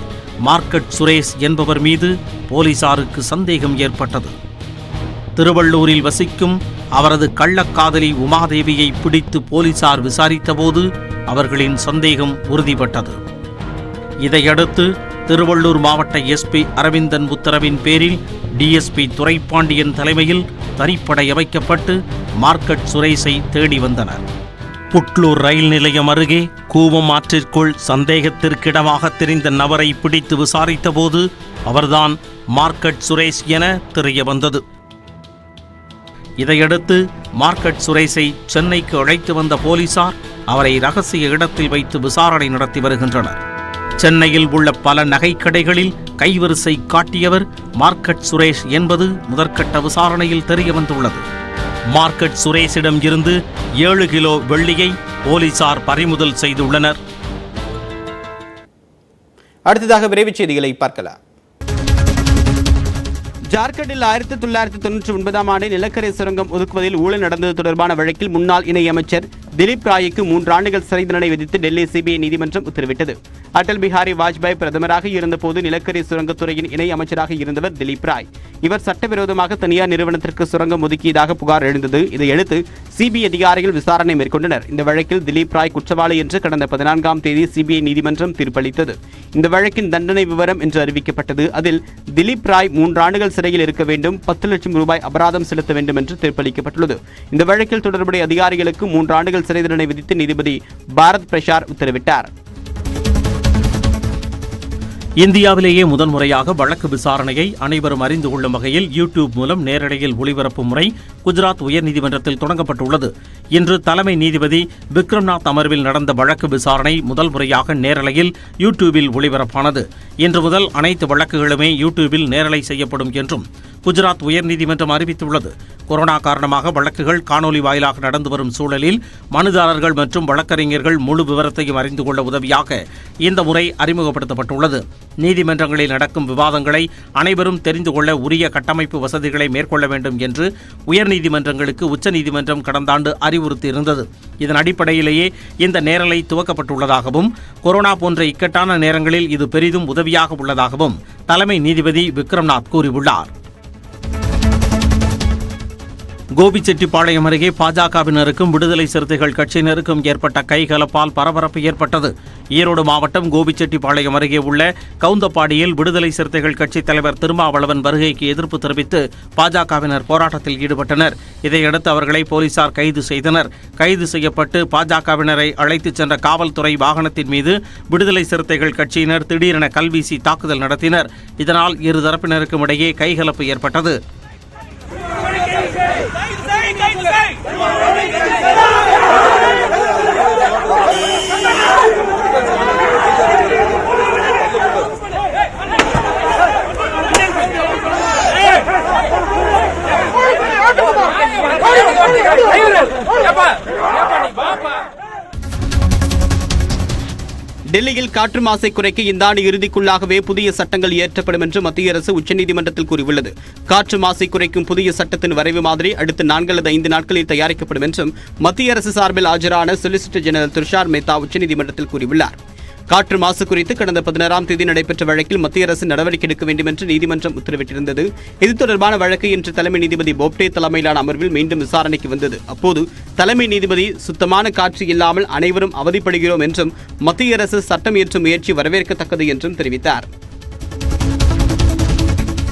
மார்க்கெட் சுரேஷ் என்பவர் மீது போலீசாருக்கு சந்தேகம் ஏற்பட்டது. திருவள்ளூரில் வசிக்கும் அவரது கள்ளக்காதலி உமாதேவியை பிடித்து போலீசார் விசாரித்தபோது அவர்களின் சந்தேகம் உறுதிப்பட்டது. இதையடுத்து திருவள்ளூர் மாவட்ட எஸ்பி அரவிந்தன் உத்தரவின் பேரில் டிஎஸ்பி துரைப்பாண்டியன் தலைமையில் தனிப்படை அமைக்கப்பட்டு மார்க்கெட் சுரேஷை தேடி வந்தனர். புட்லூர் ரயில் நிலையம் அருகே கூவம் ஆற்றிற்குள் சந்தேகத்திற்கிடமாக தெரிந்த நபரை பிடித்து விசாரித்தபோது அவர்தான் மார்க்கெட் சுரேஷ் என தெரிய வந்தது. இதையடுத்து மார்க்கெட் சுரேஷை சென்னைக்கு அழைத்து வந்த போலீசார் அவரை ரகசிய இடத்தில் வைத்து விசாரணை நடத்தி வருகின்றனர். சென்னையில் உள்ள பல நகைக்கடைகளில் கைவரிசை காட்டியவர் மார்க்கெட் சுரேஷ் என்பது முதற்கட்ட விசாரணையில் தெரிய வந்துள்ளது. மார்க்கெட் சுரேஷிடம் இருந்து 7 கிலோ வெள்ளியை போலீசார் பறிமுதல் செய்துள்ளனர். அடுத்ததாக விரைவுச் செய்திகளை பார்க்கலாம். ஜார்க்கண்டில் 1999ஆம் ஆண்டு நிலக்கரி சுரங்கம் ஒதுக்குவதில் ஊழல் நடந்தது தொடர்பான வழக்கில் முன்னாள் இணையமைச்சர் திலீப் ராய்க்கு 3 ஆண்டுகள் சிறை தண்டனை விதித்து டெல்லி சிபிஐ நீதிமன்றம் உத்தரவிட்டது. அடல் பிஹாரி வாஜ்பாய் பிரதமராக இருந்தபோது நிலக்கரி சுரங்கத்துறையின் இணை அமைச்சராக இருந்தவர் திலீப் ராய். இவர் சட்டவிரோதமாக தனியார் நிறுவனத்திற்கு சுரங்கம் ஒதுக்கியதாக புகார் எழுந்தது. இதையடுத்து சிபிஐ அதிகாரிகள் விசாரணை மேற்கொண்டனர். இந்த வழக்கில் திலீப் ராய் குற்றவாளி என்று கடந்த 14ஆம் தேதி சிபிஐ நீதிமன்றம் தீர்ப்பளித்தது. இந்த வழக்கின் தண்டனை விவரம் என்று அறிவிக்கப்பட்டது. அதில் திலீப் ராய் 3 ஆண்டுகள் சிறையில் இருக்க வேண்டும், 10 லட்சம் ரூபாய் அபராதம் செலுத்த வேண்டும் என்று தீர்ப்பளிக்கப்பட்டுள்ளது. இந்த வழக்கில் தொடர்புடைய அதிகாரிகளுக்கு 3 ஆண்டுகள் சிறை தண்டனை விதித்து நீதிபதி பாரத் பிரசார் உத்தரவிட்டார். இந்தியாவிலேயே முதன்முறையாக வழக்கு விசாரணையை அனைவரும் அறிந்து கொள்ளும் வகையில் யூடியூப் மூலம் நேரடியில் ஒளிபரப்பும் முறை குஜராத் உயர்நீதிமன்றத்தில் தொடங்கப்பட்டுள்ளது. இன்று தலைமை நீதிபதி விக்ரம்நாத் அமர்வில் நடந்த வழக்கு விசாரணை முதல் முறையாக நேரலையில் யூடியூபில் ஒளிபரப்பானது. இன்று முதல் அனைத்து வழக்குகளுமே யூடியூபில் நேரலை செய்யப்படும் என்றும் குஜராத் உயர்நீதிமன்றம் அறிவித்துள்ளது. கொரோனா காரணமாக வழக்குகள் காணொலி வாயிலாக நடந்து வரும் சூழலில் மனுதாரர்கள் மற்றும் வழக்கறிஞர்கள் முழு விவரத்தையும் அறிந்து கொள்ள உதவியாக இந்த முறை அறிமுகப்படுத்தப்பட்டுள்ளது. நீதிமன்றங்களில் நடக்கும் விவாதங்களை அனைவரும் தெரிந்து கொள்ள உரிய கட்டமைப்பு வசதிகளை மேற்கொள்ள வேண்டும் என்று உயர்நீதிமன்றங்களுக்கு உச்சநீதிமன்றம் கடந்த ஆண்டு அறிவுறுத்தியிருந்தது. இதன் அடிப்படையிலேயே இந்த நேரலை துவக்கப்பட்டுள்ளதாகவும் கொரோனா போன்ற இக்கட்டான நேரங்களில் இது பெரிதும் உதவியாக உள்ளதாகவும் தலைமை நீதிபதி விக்ரம்நாத் கூறியுள்ளார். கோபிச்செட்டிப்பாளையம் அருகே பாஜகவினருக்கும் விடுதலை சிறுத்தைகள் கட்சியினருக்கும் ஏற்பட்ட கைகலப்பால் பரபரப்பு ஏற்பட்டது. ஈரோடு மாவட்டம் கோபிச்செட்டிப்பாளையம் அருகே உள்ள கவுந்தப்பாடியில் விடுதலை சிறுத்தைகள் கட்சித் தலைவர் திருமாவளவன் வருகைக்கு எதிர்ப்பு தெரிவித்து பாஜகவினர் போராட்டத்தில் ஈடுபட்டனர். இதையடுத்து அவர்களை போலீசார் கைது செய்தனர். கைது செய்யப்பட்டு பாஜகவினரை அழைத்துச் சென்ற காவல்துறை வாகனத்தின் மீது விடுதலை சிறுத்தைகள் கட்சியினர் திடீரென கல்வீசி தாக்குதல் நடத்தினர். இதனால் இரு தரப்பினருக்கும் இடையே கைகலப்பு ஏற்பட்டது. டெல்லியில் காற்று மாசை குறைக்க இந்த ஆண்டு இறுதிக்குள்ளாகவே புதிய சட்டங்கள் இயற்றப்படும் என்று மத்திய அரசு உச்சநீதிமன்றத்தில் கூறியுள்ளது. காற்று மாசை குறைக்கும் புதிய சட்டத்தின் வரைவு மாதிரி அடுத்த 4 அல்லது 5 நாட்களில் தயாரிக்கப்படும் என்றும் மத்திய அரசு சார்பில் ஆஜரான சொலிசிட்டர் ஜெனரல் துஷார் மேத்தா உச்சநீதிமன்றத்தில் கூறியுள்ளார். காற்று மாசு குறித்து கடந்த 16ஆம் தேதி நடைபெற்ற வழக்கில் மத்திய அரசு நடவடிக்கை எடுக்க வேண்டும் என்று நீதிமன்றம் உத்தரவிட்டிருந்தது. இது தொடர்பான வழக்கு இன்று தலைமை நீதிபதி போப்டே தலைமையிலான அமர்வில் மீண்டும் விசாரணைக்கு வந்தது. அப்போது தலைமை நீதிபதி சுத்தமான காற்று இல்லாமல் அனைவரும் அவதிப்படுகிறோம் என்றும் மத்திய அரசு சட்டம் இயற்றும் முயற்சி வரவேற்கத்தக்கது என்றும் தெரிவித்தார்.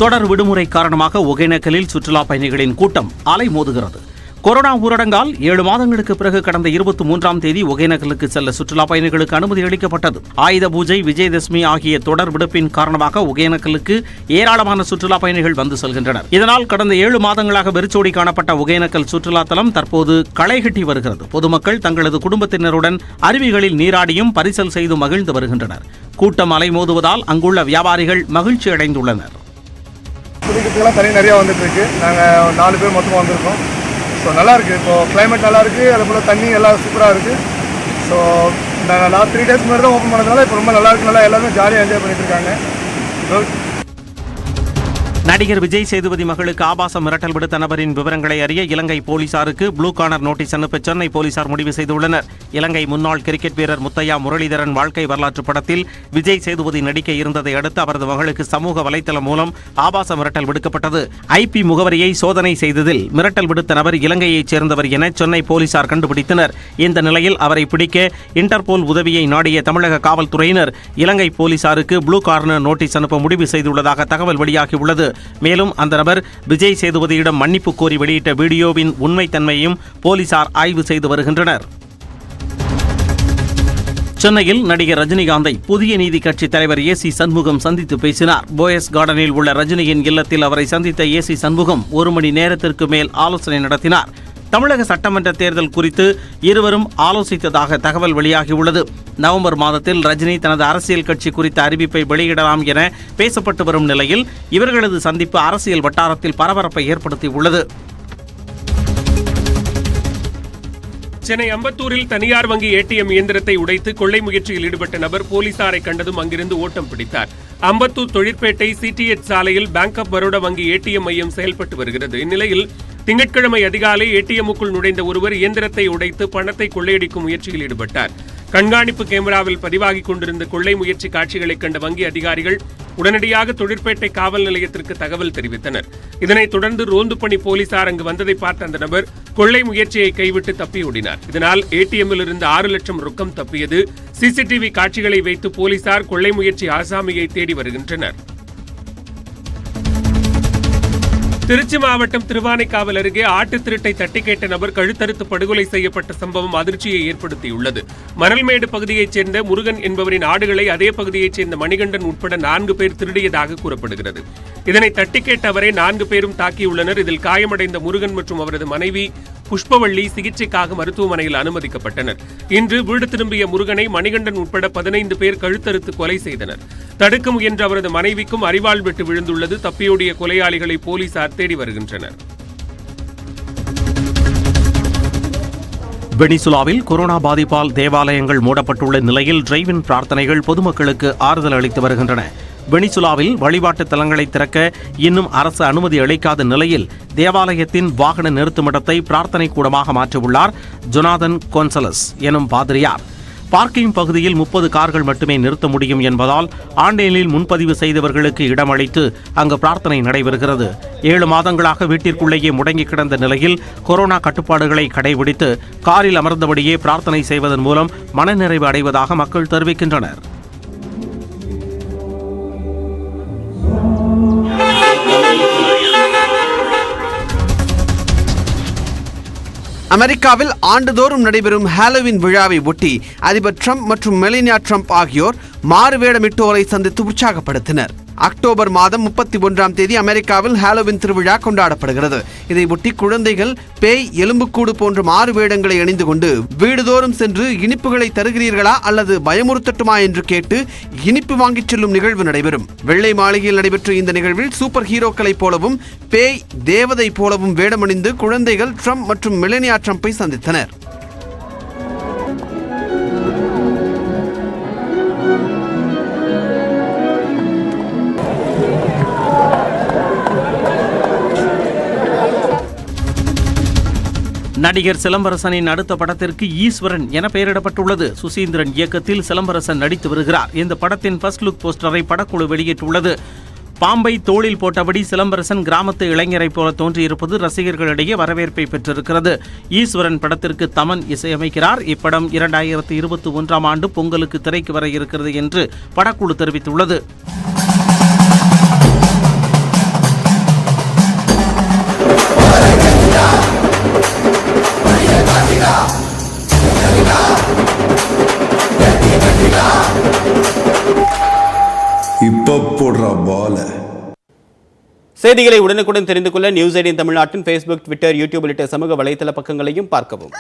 தொடர் விடுமுறை காரணமாக ஒகேனக்கலில் சுற்றுலா பயணிகளின் கூட்டம் அலைமோதுகிறது. கொரோனா ஊரடங்கால் 7 மாதங்களுக்கு பிறகு கடந்த 23ஆம் தேதி ஒகேனக்கலுக்கு செல்ல சுற்றுலா பயணிகளுக்கு அனுமதி அளிக்கப்பட்டது. ஆயுத பூஜை, விஜயதசமி ஆகிய தொடர் விடுப்பின் காரணமாக ஒகேனக்கலுக்கு ஏராளமான சுற்றுலா பயணிகள் வந்து செல்கின்றனர். இதனால் கடந்த 7 மாதங்களாக வெறிச்சோடி காணப்பட்ட ஒகேனக்கல் சுற்றுலா தலம் தற்போது களைகட்டி வருகிறது. பொதுமக்கள் தங்களது குடும்பத்தினருடன் அருவிகளில் நீராடியும் பரிசல் செய்து மகிழ்ந்து வருகின்றனர். கூட்டம் அலைமோதுவதால் அங்குள்ள வியாபாரிகள் மகிழ்ச்சி அடைந்துள்ளனர். தண்ணி நிறைய வந்துட்டு இருக்கு. நாங்கள் 4 பேர் மொத்தமாக வந்திருக்கோம். ஸோ நல்லாயிருக்கு. இப்போது கிளைமேட் நல்லாயிருக்கு, அதே போல் தண்ணி எல்லாம் சூப்பராக இருக்குது. ஸோ நாங்கள் 3 டேஸ் முன்னாடி தான் ஓப்பன் பண்ணதுனால இப்போ ரொம்ப நல்லாயிருக்கு. நல்லா எல்லாருமே ஜாலியாக என்ஜாய் பண்ணிட்டு இருக்காங்க. நடிகர் விஜய் சேதுபதி மகளுக்கு ஆபாச மிரட்டல் விடுத்த நபரின் விவரங்களை அறிய இலங்கை போலீசாருக்கு ப்ளூ கார்னர் நோட்டீஸ் அனுப்ப சென்னை போலீசார் முடிவு செய்துள்ளனர். இலங்கை முன்னாள் கிரிக்கெட் வீரர் முத்தையா முரளிதரன் வாழ்க்கை வரலாற்று படத்தில் விஜய் சேதுபதி நடிக்க இருந்ததை அடுத்து அவரது மகளுக்கு சமூக வலைதளம் மூலம் ஆபாச மிரட்டல் விடுக்கப்பட்டது. ஐபி முகவரியை சோதனை செய்ததில் மிரட்டல் விடுத்த நபர் இலங்கையைச் சேர்ந்தவர் என சென்னை போலீசார் கண்டுபிடித்தனர். இந்த நிலையில் அவரை பிடிக்க இன்டர்போல் உதவியை நாடிய தமிழக காவல்துறையினர் இலங்கை போலீசாருக்கு ப்ளூ கார்னர் நோட்டீஸ் அனுப்ப முடிவு செய்துள்ளதாக தகவல் வெளியாகியுள்ளது. மேலும் அந்த நபர் விஜய் சேதுபதியிடம் மன்னிப்பு கோரி வெளியிட்ட வீடியோவின் உண்மைத்தன்மையையும் போலீசார் ஆய்வு செய்து வருகின்றனர். சென்னையில் நடிகர் ரஜினிகாந்தை புதிய நீதி கட்சி தலைவர் ஏசி சண்முகம் சந்தித்து பேசினார். போயஸ் கார்டனில் உள்ள ரஜினியின் இல்லத்தில் அவரை சந்தித்த ஏசி சண்முகம் 1 மணி நேரத்திற்கு மேல் ஆலோசனை நடத்தினார். தமிழக சட்டமன்ற தேர்தல் குறித்து இருவரும் ஆலோசித்ததாக தகவல் வெளியாகியுள்ளது. நவம்பர் மாதத்தில் ரஜினி தனது அரசியல் கட்சி குறித்த அறிவிப்பை வெளியிடலாம் என பேசப்பட்டு வரும் நிலையில் இவர்களது சந்திப்பு அரசியல் வட்டாரத்தில் பரபரப்பை ஏற்படுத்தியுள்ளது. சென்னை அம்பத்தூரில் தனியார் வங்கி ஏடிஎம் இயந்திரத்தை உடைத்து கொள்ளை முயற்சியில் ஈடுபட்ட நபர் போலீசாரை கண்டதும் அங்கிருந்து ஓட்டம் பிடித்தார். அம்பத்தூர் தொழிற்பேட்டை சிடிஎச் சாலையில் பேங்க் ஆப் பரோடா வங்கி ஏடிஎம் மையம் செயல்பட்டு வருகிறது. இந்நிலையில் திங்கட்கிழமை அதிகாலை ஏடிஎம்முக்குள் நுழைந்த ஒருவர் இயந்திரத்தை உடைத்து பணத்தை கொள்ளையடிக்கும் முயற்சியில் ஈடுபட்டார். கண்காணிப்பு கேமராவில் பதிவாகிக் கொண்டிருந்த கொள்ளை முயற்சி காட்சிகளை கண்ட வங்கி அதிகாரிகள் உடனடியாக தொழிற்பேட்டை காவல் நிலையத்திற்கு தகவல் தெரிவித்தனர். இதனைத் தொடர்ந்து ரோந்து பணி போலீசார் அங்கு வந்ததை பார்த்த அந்த நபர் கொள்ளை முயற்சியை கைவிட்டு தப்பியோடினார். இதனால் ஏடிஎம்மில் இருந்து 6 லட்சம் ரொக்கம் தப்பியது. சிசிடிவி காட்சிகளை வைத்து போலீசார் கொள்ளை முயற்சி ஆசாமியை தேடி வருகின்றனர். திருச்சி மாவட்டம் திருவானைக்காவல் அருகே ஆட்டுத் திருட்டை தட்டி கேட்ட நபர் கழுத்தறுத்து படுகொலை செய்யப்பட்ட சம்பவம் அதிர்ச்சியை ஏற்படுத்தியுள்ளது. மணல்மேடு பகுதியைச் சேர்ந்த முருகன் என்பவரின் ஆடுகளை அதே பகுதியைச் சேர்ந்த மணிகண்டன் உட்பட 4 பேர் திருடியதாக கூறப்படுகிறது. இதனை தட்டி கேட்ட அவரை 4 பேரும் தாக்கியுள்ளனர். இதில் காயமடைந்த முருகன் மற்றும் அவரது மனைவி புஷ்பவள்ளி சிகிச்சைக்காக மருத்துவமனையில் அனுமதிக்கப்பட்டனர். இன்று வீடு திரும்பிய முருகனை மணிகண்டன் உட்பட 15 பேர் கழுத்தறுத்து கொலை செய்தனர். தடுக்க முயன்ற அவரது மனைவிக்கும் அரிவாள் வெட்டு விழுந்துள்ளது. தப்பியோடிய கொலையாளிகளை போலீசார் தேடி வருகின்றனர். வெனிசுலாவில் கொரோனா பாதிப்பால் தேவாலயங்கள் மூடப்பட்டுள்ள நிலையில் டிரைவின் பிரார்த்தனைகள் பொதுமக்களுக்கு ஆறுதல் அளித்து வருகின்றன. வெனிசுலாவில் வழிபாட்டு தலங்களை திறக்க இன்னும் அரசு அனுமதி அளிக்காத நிலையில் தேவாலயத்தின் வாகன நிறுத்துமிடத்தை பிரார்த்தனை கூடமாக மாற்றியுள்ளார் ஜொனாதன் கோன்சலஸ் எனும் பாதிரியார். பார்க்கிங் பகுதியில் 30 கார்கள் மட்டுமே நிறுத்த முடியும் என்பதால் ஆன்லைனில் முன்பதிவு செய்தவர்களுக்கு இடமளித்து அங்கு பிரார்த்தனை நடைபெறுகிறது. 7 மாதங்களாக வீட்டிற்குள்ளேயே முடங்கி கிடந்த நிலையில் கொரோனா கட்டுப்பாடுகளை கடைபிடித்து காரில் அமர்ந்தபடியே பிரார்த்தனை செய்வதன் மூலம் மனநிறைவு அடைவதாக மக்கள் தெரிவிக்கின்றனர். அமெரிக்காவில் ஆண்டுதோறும் நடைபெறும் ஹாலோவின் விழாவை ஒட்டி அதிபர் ட்ரம்ப் மற்றும் மெலினியா ட்ரம்ப் ஆகியோர் மாறுவேடமிட்டோரை சந்தித்து உற்சாகப்படுத்தினர். அக்டோபர் மாதம் 31ஆம் தேதி அமெரிக்காவில் ஹாலோவின் திருவிழா கொண்டாடப்படுகிறது. இதையொட்டி குழந்தைகள் பேய், எலும்புக்கூடு போன்ற மாறு வேடங்களை அணிந்து கொண்டு வீடுதோறும் சென்று இனிப்புகளை தருகிறீர்களா அல்லது பயமுறுத்தட்டுமா என்று கேட்டு இனிப்பு வாங்கிச் செல்லும் நிகழ்வு நடைபெறும். வெள்ளை மாளிகையில் நடைபெற்ற இந்த நிகழ்வில் சூப்பர் ஹீரோக்களைப் போலவும் பேய், தேவதை போலவும் வேடமணிந்து குழந்தைகள் ட்ரம்ப் மற்றும் மெலனியா ட்ரம்பை சந்தித்தனர். நடிகர் சிலம்பரசனின் அடுத்த படத்திற்கு ஈஸ்வரன் என பெயரிடப்பட்டுள்ளது. சுசீந்திரன் இயக்கத்தில் சிலம்பரசன் நடித்து வருகிறார். இந்த படத்தின் ஃபர்ஸ்ட் லுக் போஸ்டரை படக்குழு வெளியிட்டுள்ளது. பாம்பை தோளில் போட்டபடி சிலம்பரசன் கிராமத்து இளைஞரைப் போல தோன்றியிருப்பது ரசிகர்களிடையே வரவேற்பை பெற்றிருக்கிறது. ஈஸ்வரன் படத்திற்கு தமன் இசையமைக்கிறார். இப்படம் 2021ஆம் ஆண்டு பொங்கலுக்கு திரைக்கு வர இருக்கிறது என்று படக்குழு தெரிவித்துள்ளது. செய்திகளை உடனுக்குடன் தெரிந்து கொள்ள நியூஸ் 18 தமிழ்நாட்டின் Facebook, Twitter, YouTube உள்ளிட்ட சமூக வலைதள பக்கங்களையும் பார்க்கவும்.